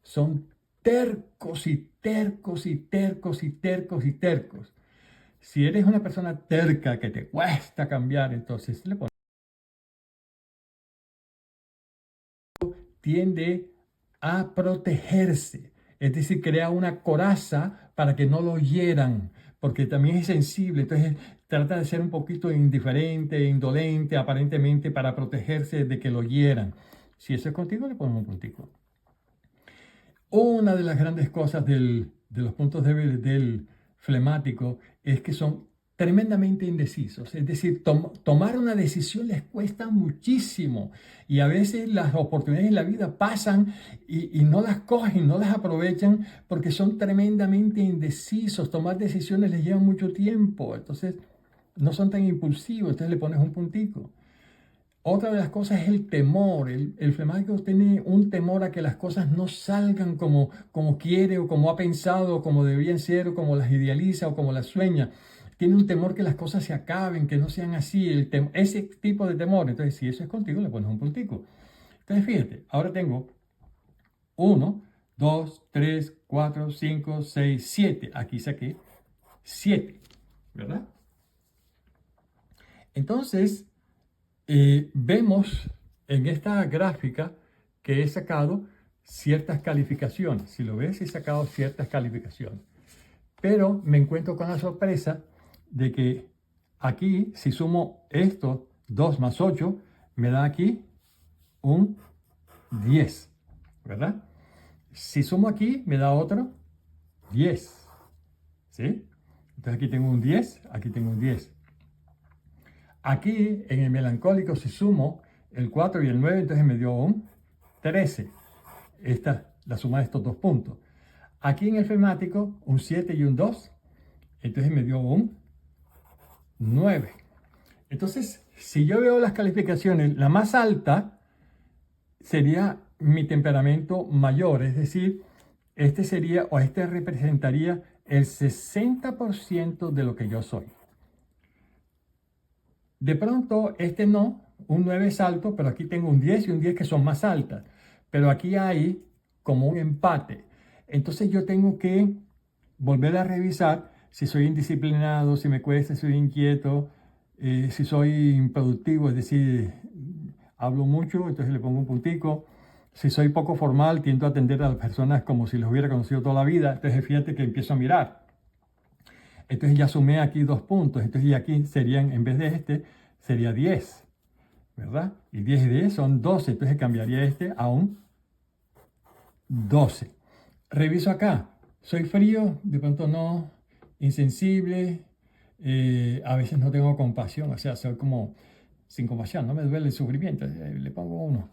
Son tercos y tercos y tercos y tercos y tercos. Si eres una persona terca que te cuesta cambiar, entonces le pones. Tiende a protegerse, es decir, crea una coraza para que no lo hieran, porque también es sensible, entonces trata de ser un poquito indiferente, indolente, aparentemente para protegerse de que lo hieran. Si eso es contigo, le ponemos un puntico. Una de las grandes cosas de los puntos débiles del flemático es que son tremendamente indecisos. Es decir, tomar una decisión les cuesta muchísimo y a veces las oportunidades en la vida pasan y no las cogen, no las aprovechan porque son tremendamente indecisos. Tomar decisiones les lleva mucho tiempo, entonces no son tan impulsivos, entonces le pones un puntico. Otra de las cosas es el temor. El flemático tiene un temor a que las cosas no salgan como quiere o como ha pensado o como deberían ser o como las idealiza o como las sueña. Tiene un temor que las cosas se acaben, que no sean así. Ese tipo de temor. Entonces, si eso es contigo, le pones un puntico. Entonces, fíjate, ahora tengo 1, 2, 3, 4, 5, 6, 7. Aquí saqué 7, ¿verdad? Entonces, vemos en esta gráfica que he sacado ciertas calificaciones. Si lo ves, he sacado ciertas calificaciones. Pero me encuentro con la sorpresa de que aquí, si sumo esto, 2 más 8, me da aquí un 10, ¿verdad? Si sumo aquí, me da otro 10, ¿sí? Entonces aquí tengo un 10, aquí tengo un 10. Aquí, en el melancólico, si sumo el 4 y el 9, entonces me dio un 13. Esta es la suma de estos dos puntos. Aquí en el flemático, un 7 y un 2, entonces me dio un 9. Entonces, si yo veo las calificaciones, la más alta sería mi temperamento mayor, es decir, este sería o este representaría el 60% de lo que yo soy. De pronto, este no, un 9 es alto, pero aquí tengo un 10 y un 10 que son más altas. Pero aquí hay como un empate. Entonces yo tengo que volver a revisar si soy indisciplinado, si me cuesta, si soy inquieto, si soy improductivo, es decir, hablo mucho, entonces le pongo un puntico. Si soy poco formal, tiendo a atender a las personas como si los hubiera conocido toda la vida. Entonces fíjate que empiezo a mirar. Entonces ya sumé aquí 2 puntos. Entonces ya aquí serían, en vez de este, sería 10, ¿verdad? Y 10 y 10 son 12. Entonces cambiaría este a un 12. Reviso acá. Soy frío, de pronto no, insensible, a veces no tengo compasión, o sea, soy como sin compasión, no me duele el sufrimiento, le pongo 1.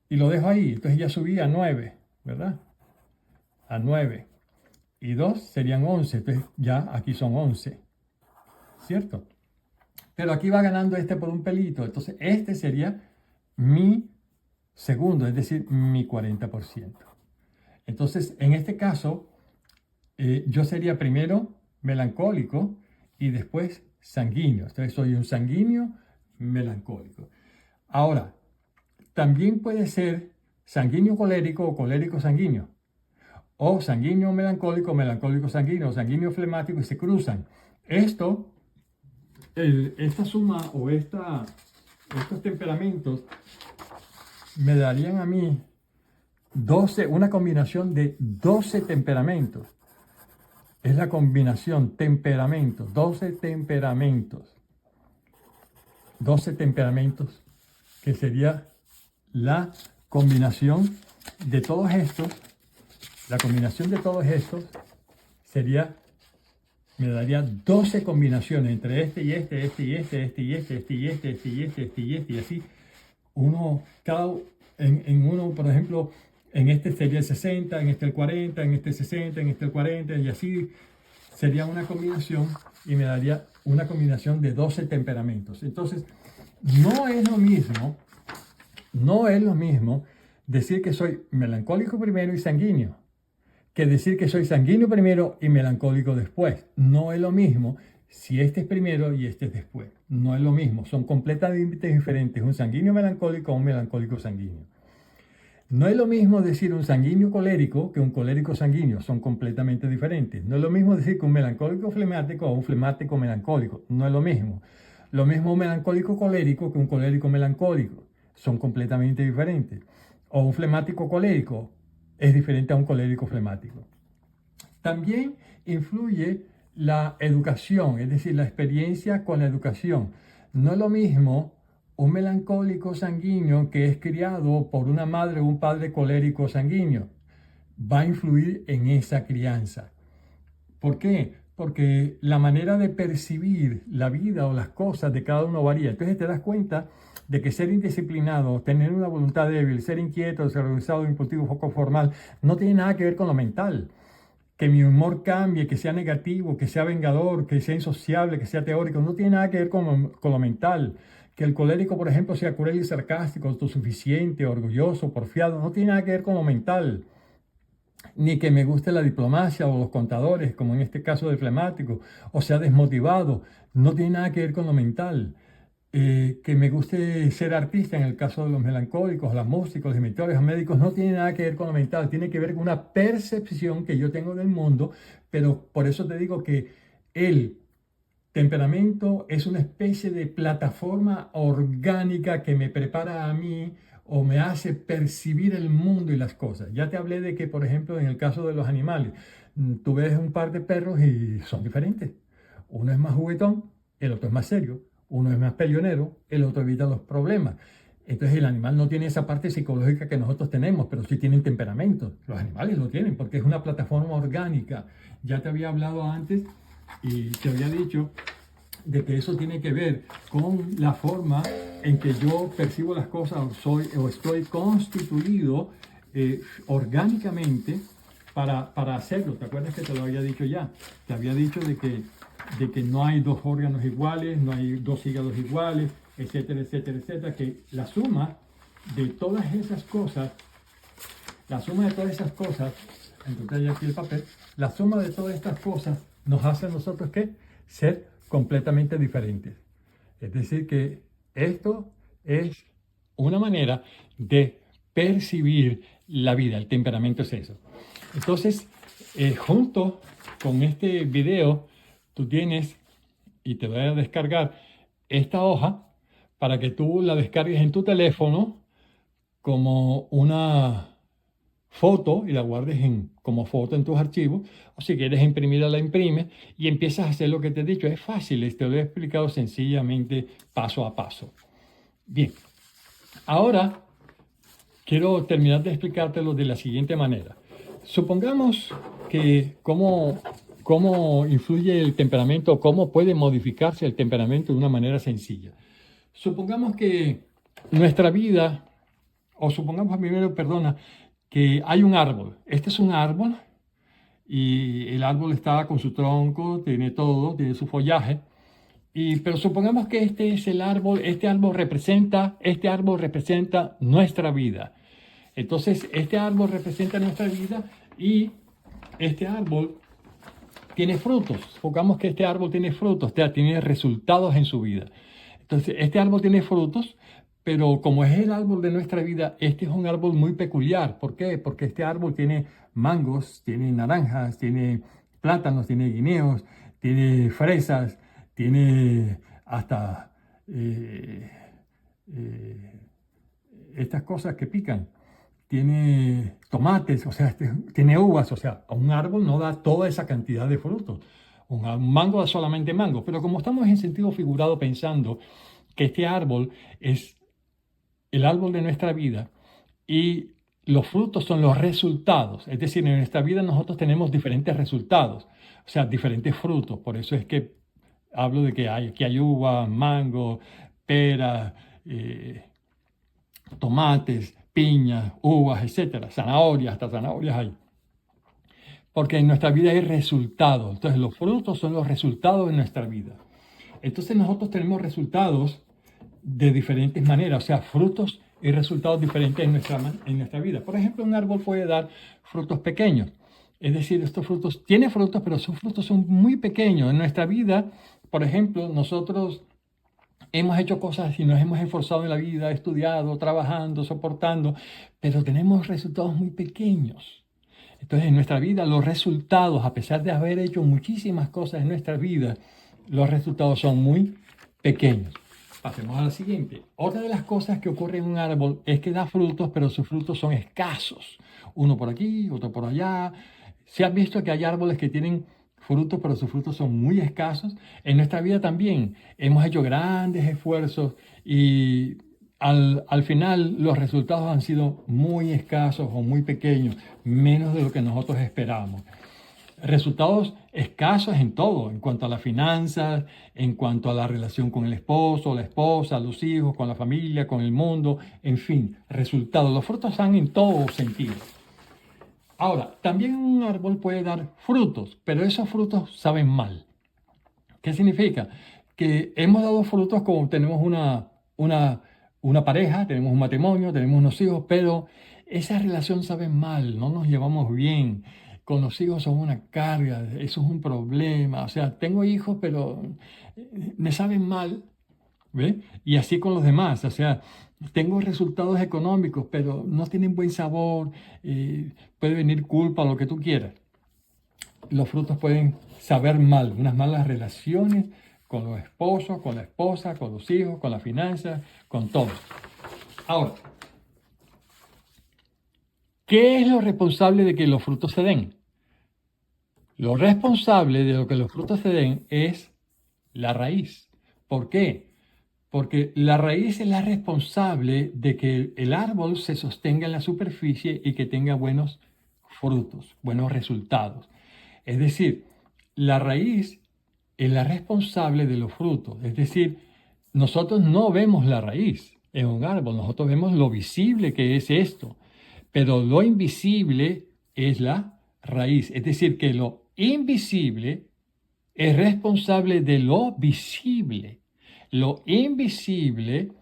Y lo dejo ahí, entonces ya subí a 9, ¿verdad? A 9. Y 2 serían 11, entonces ya aquí son 11, ¿cierto? Pero aquí va ganando este por un pelito, entonces este sería mi segundo, es decir, mi 40%. Entonces, en este caso, yo sería primero melancólico y después sanguíneo. Entonces, soy un sanguíneo melancólico. Ahora, también puede ser sanguíneo colérico o colérico sanguíneo. O sanguíneo melancólico, melancólico sanguíneo, sanguíneo flemático y se cruzan. Esta suma o estos temperamentos me darían a mí 12, una combinación de 12 temperamentos. Es la combinación temperamentos, 12 temperamentos. 12 temperamentos, que sería la combinación de todos estos. La combinación de todos estos sería, me daría 12 combinaciones entre este y este, este y este, este y este, este y este, este y este, este y este, y así. Uno, cada, en uno, por ejemplo, en este sería el 60, en este el 40, en este el 60, en este el 40, y así sería una combinación y me daría una combinación de 12 temperamentos. Entonces, no es lo mismo decir que soy melancólico primero y sanguíneo, que decir que soy sanguíneo primero y melancólico después. No es lo mismo si este es primero y este es después. No es lo mismo, son completamente diferentes un sanguíneo melancólico o un melancólico sanguíneo. No es lo mismo decir un sanguíneo colérico que un colérico sanguíneo, son completamente diferentes. No es lo mismo decir que un melancólico flemático o un flemático melancólico, no es lo mismo. Lo mismo un melancólico colérico que un colérico melancólico, son completamente diferentes. O un flemático colérico es diferente a un colérico flemático. También influye la educación, es decir, la experiencia con la educación. No es lo mismo un melancólico sanguíneo que es criado por una madre o un padre colérico sanguíneo. Va a influir en esa crianza. ¿Por qué? Porque la manera de percibir la vida o las cosas de cada uno varía. Entonces te das cuenta de que ser indisciplinado, tener una voluntad débil, ser inquieto, desorganizado, impulsivo, poco formal, no tiene nada que ver con lo mental. Que mi humor cambie, que sea negativo, que sea vengador, que sea insociable, que sea teórico, no tiene nada que ver con lo mental. Que el colérico, por ejemplo, sea cruel y sarcástico, autosuficiente, orgulloso, porfiado, no tiene nada que ver con lo mental. Ni que me guste la diplomacia o los contadores, como en este caso del flemático, o sea desmotivado, no tiene nada que ver con lo mental. Que me guste ser artista en el caso de los melancólicos, los músicos, los escritores, los médicos, no tiene nada que ver con lo mental, tiene que ver con una percepción que yo tengo del mundo, pero por eso te digo que el temperamento es una especie de plataforma orgánica que me prepara a mí o me hace percibir el mundo y las cosas. Ya te hablé de que, por ejemplo, en el caso de los animales, tú ves un par de perros y son diferentes. Uno es más juguetón, el otro es más serio. Uno es más peleonero, el otro evita los problemas. Entonces el animal no tiene esa parte psicológica que nosotros tenemos, pero sí tienen temperamento. Los animales lo tienen porque es una plataforma orgánica. Ya te había hablado antes y te había dicho de que eso tiene que ver con la forma en que yo percibo las cosas o estoy constituido orgánicamente para hacerlo. ¿Te acuerdas que te lo había dicho ya? Te había dicho de que no hay dos órganos iguales, no hay dos hígados iguales, etcétera, etcétera, etcétera, que la suma de todas esas cosas, entonces ya aquí el papel, la suma de todas estas cosas nos hace a nosotros ¿qué? Ser completamente diferentes. Es decir, que esto es una manera de percibir la vida, el temperamento es eso. Entonces, junto con este video, tú tienes, y te voy a descargar esta hoja para que tú la descargues en tu teléfono como una foto y la guardes como foto en tus archivos, o si quieres imprimirla, la imprimes y empiezas a hacer lo que te he dicho. Es fácil, te lo he explicado sencillamente paso a paso. Bien, ahora quiero terminar de explicártelo de la siguiente manera. Supongamos que cómo influye el temperamento, cómo puede modificarse el temperamento de una manera sencilla. Supongamos que nuestra vida, o supongamos primero, perdona, que hay un árbol. Este es un árbol y el árbol está con su tronco, tiene todo, tiene su follaje. Pero supongamos que este es el árbol, este árbol representa nuestra vida. Entonces, este árbol representa nuestra vida y este árbol tiene frutos. Supongamos que este árbol tiene frutos, tiene resultados en su vida. Entonces, este árbol tiene frutos, pero como es el árbol de nuestra vida, este es un árbol muy peculiar. ¿Por qué? Porque este árbol tiene mangos, tiene naranjas, tiene plátanos, tiene guineos, tiene fresas, tiene hasta estas cosas que pican. Tiene tomates, o sea, tiene uvas, o sea, un árbol no da toda esa cantidad de frutos. Un mango da solamente mango, pero como estamos en sentido figurado pensando que este árbol es el árbol de nuestra vida y los frutos son los resultados, es decir, en nuestra vida nosotros tenemos diferentes resultados, o sea, diferentes frutos, por eso es que hablo de que aquí hay uva, mango, pera, tomates, piñas, uvas, etcétera, zanahorias, hasta zanahorias hay. Porque en nuestra vida hay resultados. Entonces, los frutos son los resultados de nuestra vida. Entonces, nosotros tenemos resultados de diferentes maneras, o sea, frutos y resultados diferentes en nuestra vida. Por ejemplo, un árbol puede dar frutos pequeños. Es decir, estos frutos, tiene frutos, pero sus frutos son muy pequeños. En nuestra vida, por ejemplo, nosotros hemos hecho cosas y nos hemos esforzado en la vida, estudiado, trabajando, soportando, pero tenemos resultados muy pequeños. Entonces, en nuestra vida, los resultados, a pesar de haber hecho muchísimas cosas en nuestra vida, los resultados son muy pequeños. Pasemos a la siguiente. Otra de las cosas que ocurre en un árbol es que da frutos, pero sus frutos son escasos. Uno por aquí, otro por allá. Se ha visto que hay árboles que tienen frutos, pero sus frutos son muy escasos. En nuestra vida también hemos hecho grandes esfuerzos y al final los resultados han sido muy escasos o muy pequeños, menos de lo que nosotros esperábamos. Resultados escasos en todo, en cuanto a las finanzas, en cuanto a la relación con el esposo, la esposa, los hijos, con la familia, con el mundo, en fin, resultados. Los frutos están en todo sentido. Ahora, también un árbol puede dar frutos, pero esos frutos saben mal. ¿Qué significa? Que hemos dado frutos como tenemos una pareja, tenemos un matrimonio, tenemos unos hijos, pero esa relación sabe mal, no nos llevamos bien. Con los hijos son una carga, eso es un problema. O sea, tengo hijos, pero me saben mal, ¿ve? Y así con los demás, o sea, tengo resultados económicos, pero no tienen buen sabor, puede venir culpa, lo que tú quieras. Los frutos pueden saber mal, unas malas relaciones con los esposos, con la esposa, con los hijos, con las finanzas, con todo. Ahora, ¿Qué es lo responsable de que los frutos se den? Lo responsable de lo que los frutos se den es la raíz. ¿Por qué? Porque la raíz es la responsable de que el árbol se sostenga en la superficie y que tenga buenos frutos, buenos resultados. Es decir, la raíz es la responsable de los frutos. Es decir, nosotros no vemos la raíz en un árbol, nosotros vemos lo visible que es esto, pero lo invisible es la raíz. Es decir, que lo invisible es responsable de lo visible. Lo invisible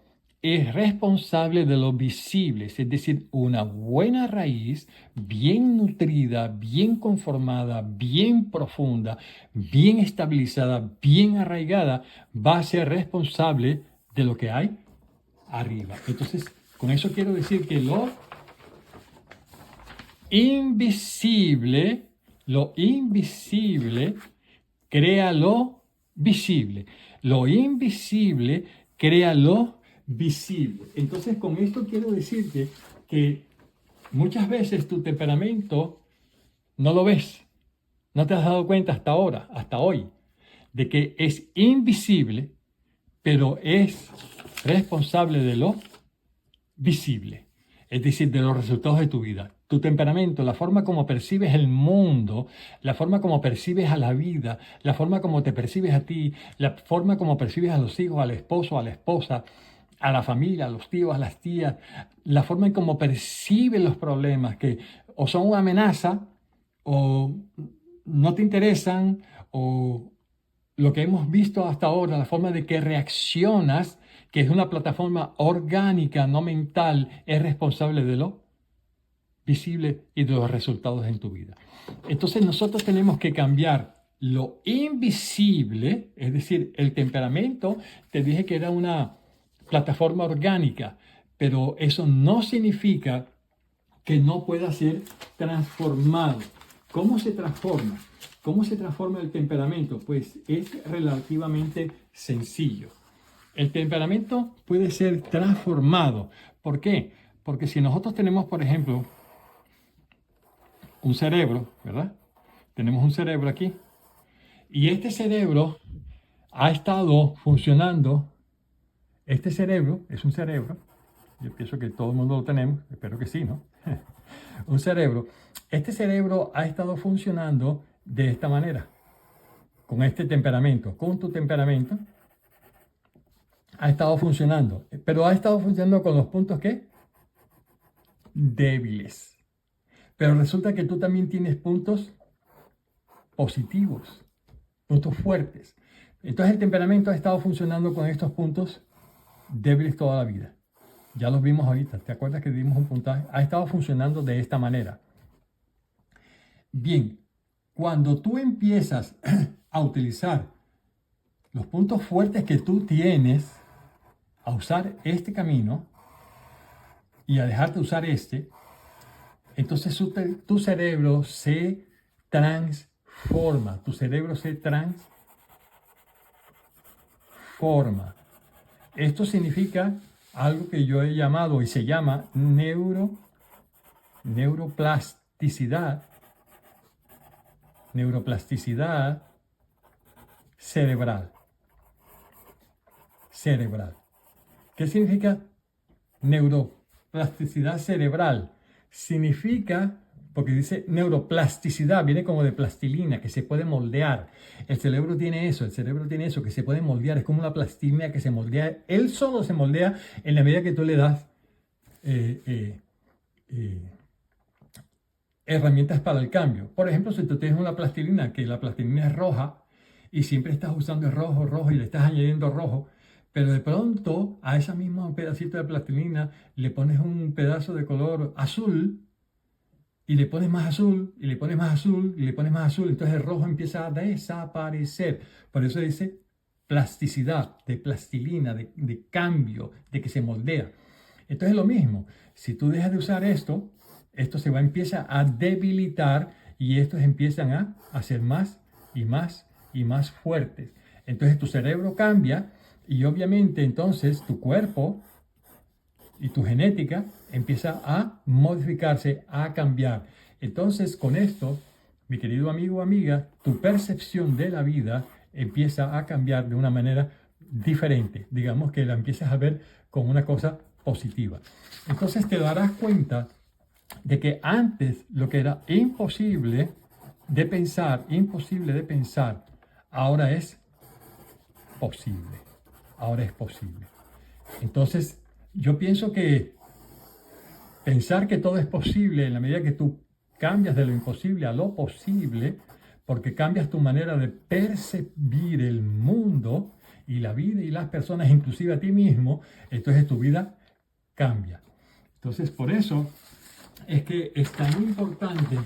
es responsable de lo visible, es decir, una buena raíz, bien nutrida, bien conformada, bien profunda, bien estabilizada, bien arraigada, va a ser responsable de lo que hay arriba. Entonces, con eso quiero decir que lo invisible crea lo visible. Lo invisible crea lo visible. Entonces, con esto quiero decirte que muchas veces tu temperamento no lo ves. No te has dado cuenta hasta ahora, hasta hoy, de que es invisible, pero es responsable de lo visible, es decir, de los resultados de tu vida. Tu temperamento, la forma como percibes el mundo, la forma como percibes a la vida, la forma como te percibes a ti, la forma como percibes a los hijos, al esposo, a la esposa, a la familia, a los tíos, a las tías, la forma en cómo percibes los problemas que o son una amenaza o no te interesan o lo que hemos visto hasta ahora, la forma de que reaccionas, que es una plataforma orgánica, no mental, es responsable de lo visible y de los resultados en tu vida. Entonces nosotros tenemos que cambiar lo invisible, es decir, el temperamento. Te dije que era una plataforma orgánica, pero eso no significa que no pueda ser transformado. ¿Cómo se transforma? ¿Cómo se transforma el temperamento? Pues es relativamente sencillo. El temperamento puede ser transformado. ¿Por qué? Porque si nosotros tenemos, por ejemplo, un cerebro, ¿verdad? Tenemos un cerebro aquí. Y este cerebro ha estado funcionando. Este cerebro es un cerebro. Yo pienso que todo el mundo lo tenemos. Espero que sí, ¿no? Un cerebro. Este cerebro ha estado funcionando de esta manera, con este temperamento, con tu temperamento, ha estado funcionando, pero ha estado funcionando con los puntos ¿qué? Débiles. Pero resulta que tú también tienes puntos positivos, puntos fuertes. Entonces el temperamento ha estado funcionando con estos puntos débiles toda la vida. Ya los vimos ahorita. ¿Te acuerdas que dimos un puntaje? Ha estado funcionando de esta manera. Bien, cuando tú empiezas a utilizar los puntos fuertes que tú tienes, a usar este camino y a dejar de usar este, entonces tu cerebro se transforma. Tu cerebro se transforma. Esto significa algo que yo he llamado y se llama neuroplasticidad. Neuroplasticidad cerebral. Cerebral. ¿Qué significa neuroplasticidad cerebral? Significa, porque dice neuroplasticidad, viene como de plastilina, que se puede moldear. El cerebro tiene eso, que se puede moldear. Es como una plastilina que se moldea. Él solo se moldea en la medida que tú le das herramientas para el cambio. Por ejemplo, si tú tienes una plastilina, que la plastilina es roja, y siempre estás usando el rojo, rojo, y le estás añadiendo rojo, pero de pronto a esa misma pedacito de plastilina le pones un pedazo de color azul, y le pones más azul, y le pones más azul, y le pones más azul, entonces el rojo empieza a desaparecer. Por eso dice plasticidad, de plastilina, de cambio, de que se moldea. Entonces es lo mismo. Si tú dejas de usar esto, esto empieza a debilitar y estos empiezan a hacer más y más y más fuertes. Entonces tu cerebro cambia y obviamente entonces tu cuerpo y tu genética empieza a modificarse, a cambiar. Entonces, con esto, mi querido amigo o amiga, tu percepción de la vida empieza a cambiar de una manera diferente. Digamos que la empiezas a ver como una cosa positiva. Entonces te darás cuenta de que antes lo que era imposible de pensar, ahora es posible. Ahora es posible. Entonces, yo pienso que pensar que todo es posible en la medida que tú cambias de lo imposible a lo posible, porque cambias tu manera de percibir el mundo y la vida y las personas, inclusive a ti mismo, entonces tu vida cambia. Entonces, por eso es que es tan importante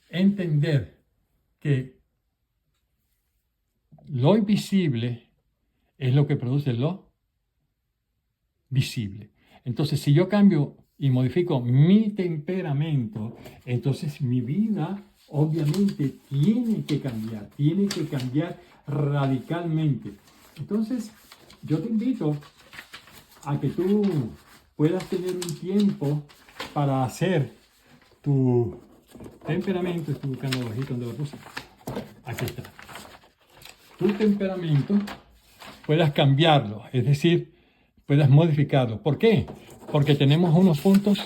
entender que lo invisible es lo que produce lo visible. Entonces, si yo cambio y modifico mi temperamento, entonces mi vida obviamente tiene que cambiar radicalmente. Entonces, yo te invito a que tú puedas tener un tiempo para hacer tu temperamento. Estoy buscando la hojita donde lo puse. Aquí está. Tu temperamento puedas cambiarlo, es decir, puedas modificarlo. ¿Por qué? Porque tenemos unos puntos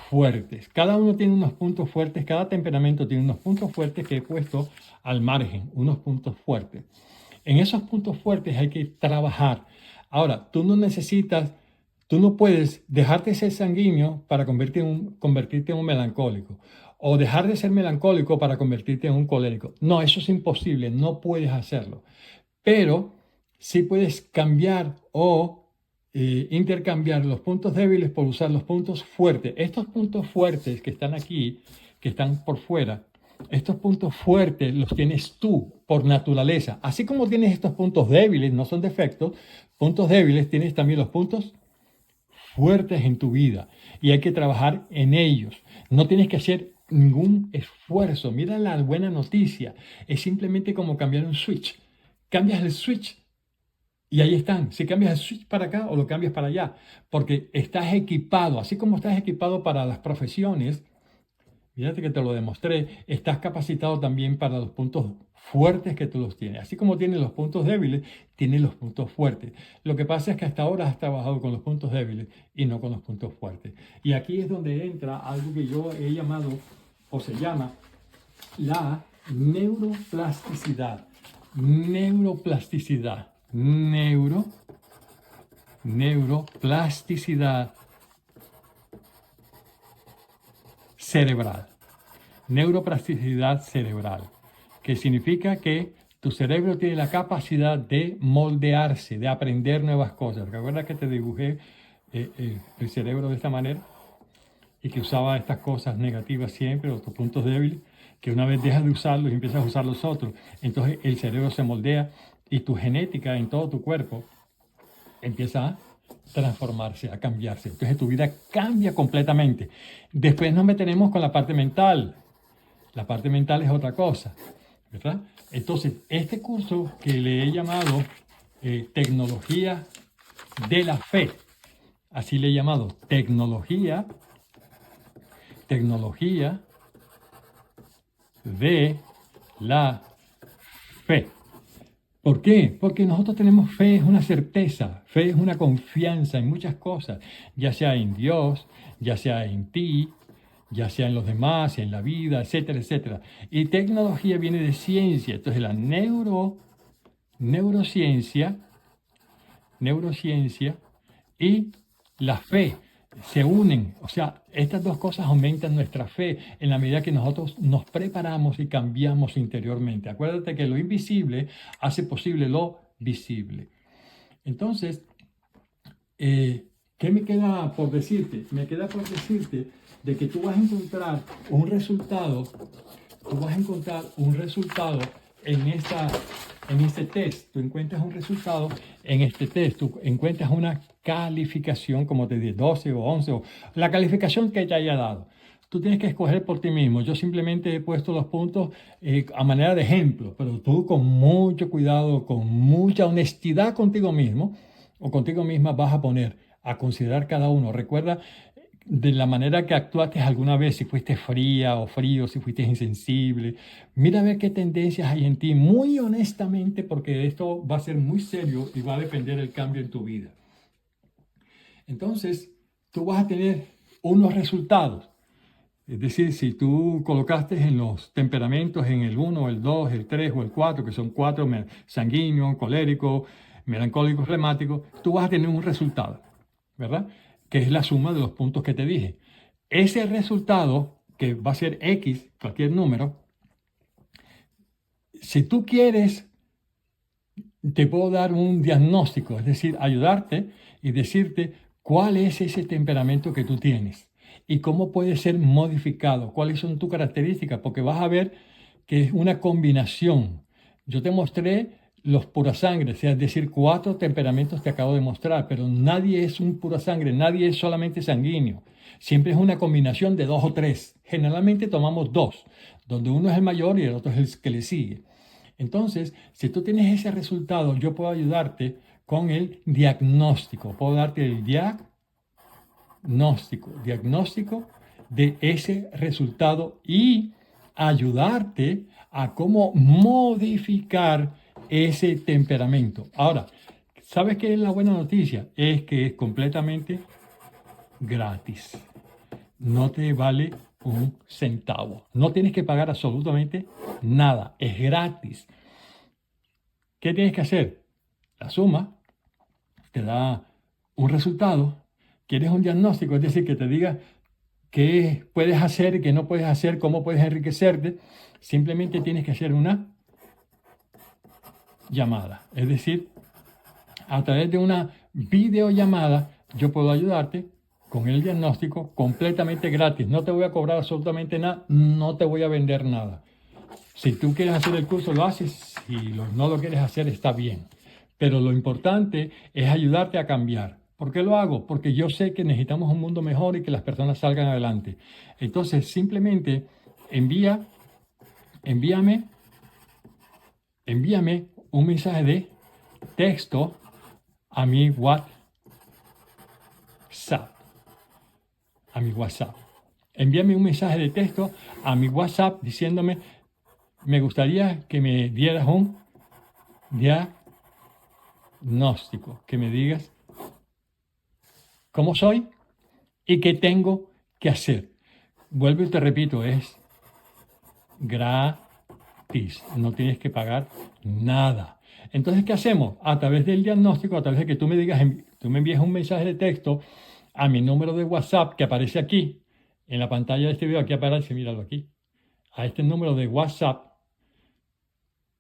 fuertes. Cada uno tiene unos puntos fuertes, cada temperamento tiene unos puntos fuertes que he puesto al margen, unos puntos fuertes. En esos puntos fuertes hay que trabajar. Ahora, tú no puedes dejarte ser sanguíneo para convertirte en un melancólico, o dejar de ser melancólico para convertirte en un colérico. No, eso es imposible, no puedes hacerlo. Pero sí puedes cambiar o intercambiar los puntos débiles por usar los puntos fuertes. Estos puntos fuertes que están aquí, que están por fuera, estos puntos fuertes los tienes tú por naturaleza. Así como tienes estos puntos débiles, no son defectos, puntos débiles, tienes también los puntos fuertes en tu vida y hay que trabajar en ellos. No tienes que hacer ningún esfuerzo. Mira la buena noticia. Es simplemente como cambiar un switch. Cambias el switch y ahí están. Si cambias el switch para acá o lo cambias para allá, porque estás equipado, así como estás equipado para las profesiones. Fíjate que te lo demostré, estás capacitado también para los puntos fuertes que tú los tienes. Así como tienes los puntos débiles, tienes los puntos fuertes. Lo que pasa es que hasta ahora has trabajado con los puntos débiles y no con los puntos fuertes. Y aquí es donde entra algo que yo he llamado, o se llama, la neuroplasticidad. Neuroplasticidad cerebral. Neuroplasticidad cerebral, que significa que tu cerebro tiene la capacidad de moldearse, de aprender nuevas cosas. ¿Recuerdas que te dibujé el cerebro de esta manera? Y que usaba estas cosas negativas siempre, o tus puntos débiles, que una vez dejas de usarlos y empiezas a usar los otros, entonces el cerebro se moldea y tu genética en todo tu cuerpo empieza a transformarse, a cambiarse. Entonces tu vida cambia completamente. Después nos meteremos con la parte mental. La parte mental es otra cosa, ¿verdad? Entonces, este curso que le he llamado Tecnología de la Fe, así le he llamado, Tecnología de la Fe. ¿Por qué? Porque nosotros tenemos fe, es una certeza, fe es una confianza en muchas cosas, ya sea en Dios, ya sea en ti, ya sea en los demás, en la vida, etcétera, etcétera. Y tecnología viene de ciencia, entonces la neurociencia y la fe se unen. O sea, estas dos cosas aumentan nuestra fe en la medida que nosotros nos preparamos y cambiamos interiormente. Acuérdate que lo invisible hace posible lo visible. Entonces, ¿qué me queda por decirte? Me queda por decirte de que tú vas a encontrar un resultado, en este test. Tú encuentras un resultado en este test, tú encuentras una calificación, como te dije, 12 o 11, o la calificación que te haya dado. Tú tienes que escoger por ti mismo. Yo simplemente he puesto los puntos a manera de ejemplo, pero tú con mucho cuidado, con mucha honestidad contigo mismo, o contigo misma vas a poner a considerar cada uno. Recuerda de la manera que actuaste alguna vez, si fuiste fría o frío, si fuiste insensible. Mira a ver qué tendencias hay en ti, muy honestamente, porque esto va a ser muy serio y va a depender del cambio en tu vida. Entonces, tú vas a tener unos resultados. Es decir, si tú colocaste en los temperamentos en el 1, el 2, el 3 o el 4, que son 4, sanguíneo, colérico, melancólico, flemático, tú vas a tener un resultado, ¿verdad? Que es la suma de los puntos que te dije. Ese resultado, que va a ser X, cualquier número, si tú quieres, te puedo dar un diagnóstico, es decir, ayudarte y decirte cuál es ese temperamento que tú tienes y cómo puede ser modificado, cuáles son tus características, porque vas a ver que es una combinación. Yo te mostré los pura sangre, es decir, 4 temperamentos te acabo de mostrar, pero nadie es un pura sangre, nadie es solamente sanguíneo. Siempre es una combinación de 2 o 3. Generalmente tomamos 2, donde uno es el mayor y el otro es el que le sigue. Entonces, si tú tienes ese resultado, yo puedo ayudarte con el diagnóstico. Puedo darte el diagnóstico de ese resultado y ayudarte a cómo modificar ese temperamento. Ahora, ¿sabes qué es la buena noticia? Es que es completamente gratis. No te vale un centavo. No tienes que pagar absolutamente nada. Es gratis. ¿Qué tienes que hacer? La suma te da un resultado. ¿Quieres un diagnóstico? Es decir, que te diga qué puedes hacer, qué no puedes hacer, cómo puedes enriquecerte. Simplemente tienes que hacer una llamada. Es decir, a través de una videollamada yo puedo ayudarte con el diagnóstico completamente gratis. No te voy a cobrar absolutamente nada, no te voy a vender nada. Si tú quieres hacer el curso, lo haces. Si no lo quieres hacer, está bien. Pero lo importante es ayudarte a cambiar. ¿Por qué lo hago? Porque yo sé que necesitamos un mundo mejor y que las personas salgan adelante. Entonces, simplemente envíame un mensaje de texto a mi WhatsApp. A mi WhatsApp. Envíame un mensaje de texto a mi WhatsApp diciéndome, me gustaría que me dieras un diagnóstico, que me digas cómo soy y qué tengo que hacer. Vuelvo y te repito, es gratis, no tienes que pagar nada. Entonces, ¿qué hacemos? A través del diagnóstico, a través de que tú me digas, tú me envíes un mensaje de texto a mi número de WhatsApp que aparece aquí, en la pantalla de este video, aquí aparece, míralo aquí, a este número de WhatsApp,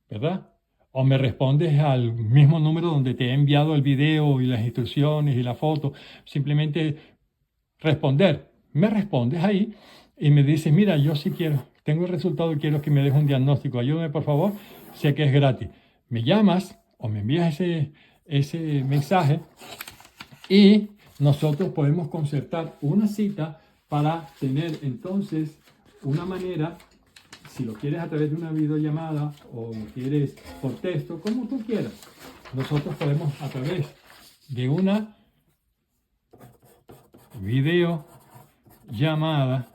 ¿verdad? O me respondes al mismo número donde te he enviado el video y las instrucciones y la foto, simplemente responder. Me respondes ahí y me dices, mira, yo sí quiero, tengo el resultado y quiero que me des un diagnóstico, ayúdame por favor, sé que es gratis. Me llamas o me envías ese mensaje y nosotros podemos concertar una cita para tener entonces una manera, si lo quieres a través de una videollamada o quieres por texto, como tú quieras. Nosotros podemos a través de una videollamada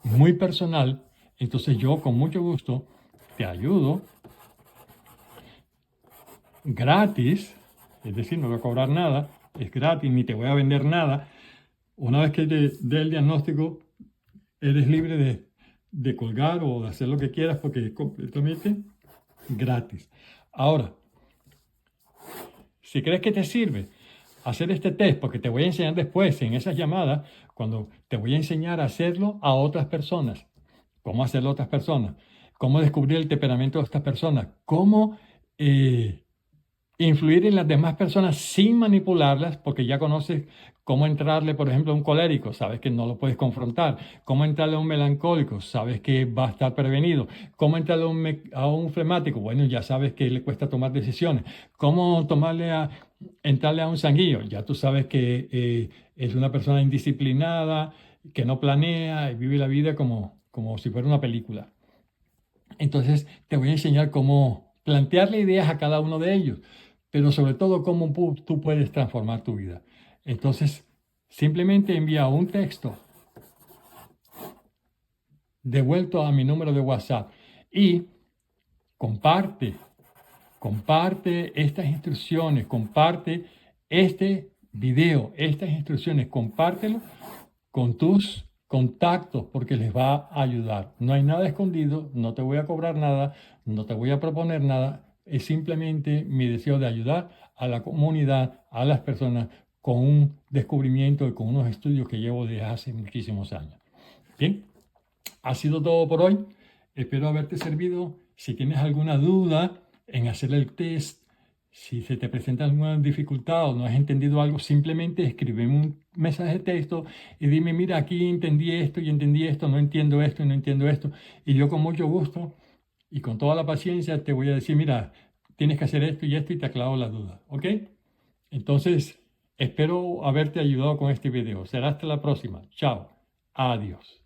muy personal, entonces yo con mucho gusto te ayudo gratis, es decir, no voy a cobrar nada, es gratis, ni te voy a vender nada. Una vez que te dé el diagnóstico, eres libre de colgar o de hacer lo que quieras porque es completamente gratis. Ahora, si crees que te sirve hacer este test, porque te voy a enseñar después en esas llamadas, cuando te voy a enseñar a hacerlo a otras personas, cómo hacerlo a otras personas, cómo descubrir el temperamento de estas personas, cómo influir en las demás personas sin manipularlas, porque ya conoces cómo entrarle, por ejemplo, a un colérico, sabes que no lo puedes confrontar, cómo entrarle a un melancólico, sabes que va a estar prevenido, cómo entrarle a un flemático, bueno, ya sabes que le cuesta tomar decisiones, cómo entrarle a un sanguíneo, ya tú sabes que es una persona indisciplinada, que no planea y vive la vida como si fuera una película. Entonces te voy a enseñar cómo plantearle ideas a cada uno de ellos. pero sobre todo cómo tú puedes transformar tu vida. Entonces, simplemente envía un texto devuelto a mi número de WhatsApp y comparte estas instrucciones, comparte este video, estas instrucciones, compártelo con tus contactos porque les va a ayudar. No hay nada escondido, no te voy a cobrar nada, no te voy a proponer nada, es simplemente mi deseo de ayudar a la comunidad, a las personas con un descubrimiento y con unos estudios que llevo desde hace muchísimos años. Bien, ha sido todo por hoy. Espero haberte servido. Si tienes alguna duda en hacer el test, si se te presenta alguna dificultad o no has entendido algo, simplemente escríbeme un mensaje de texto y dime, mira, aquí entendí esto y entendí esto, no entiendo esto y no entiendo esto. Y yo con mucho gusto y con toda la paciencia te voy a decir, mira, tienes que hacer esto y te aclaro la duda. ¿Ok? Entonces, espero haberte ayudado con este video. Será hasta la próxima. Chao. Adiós.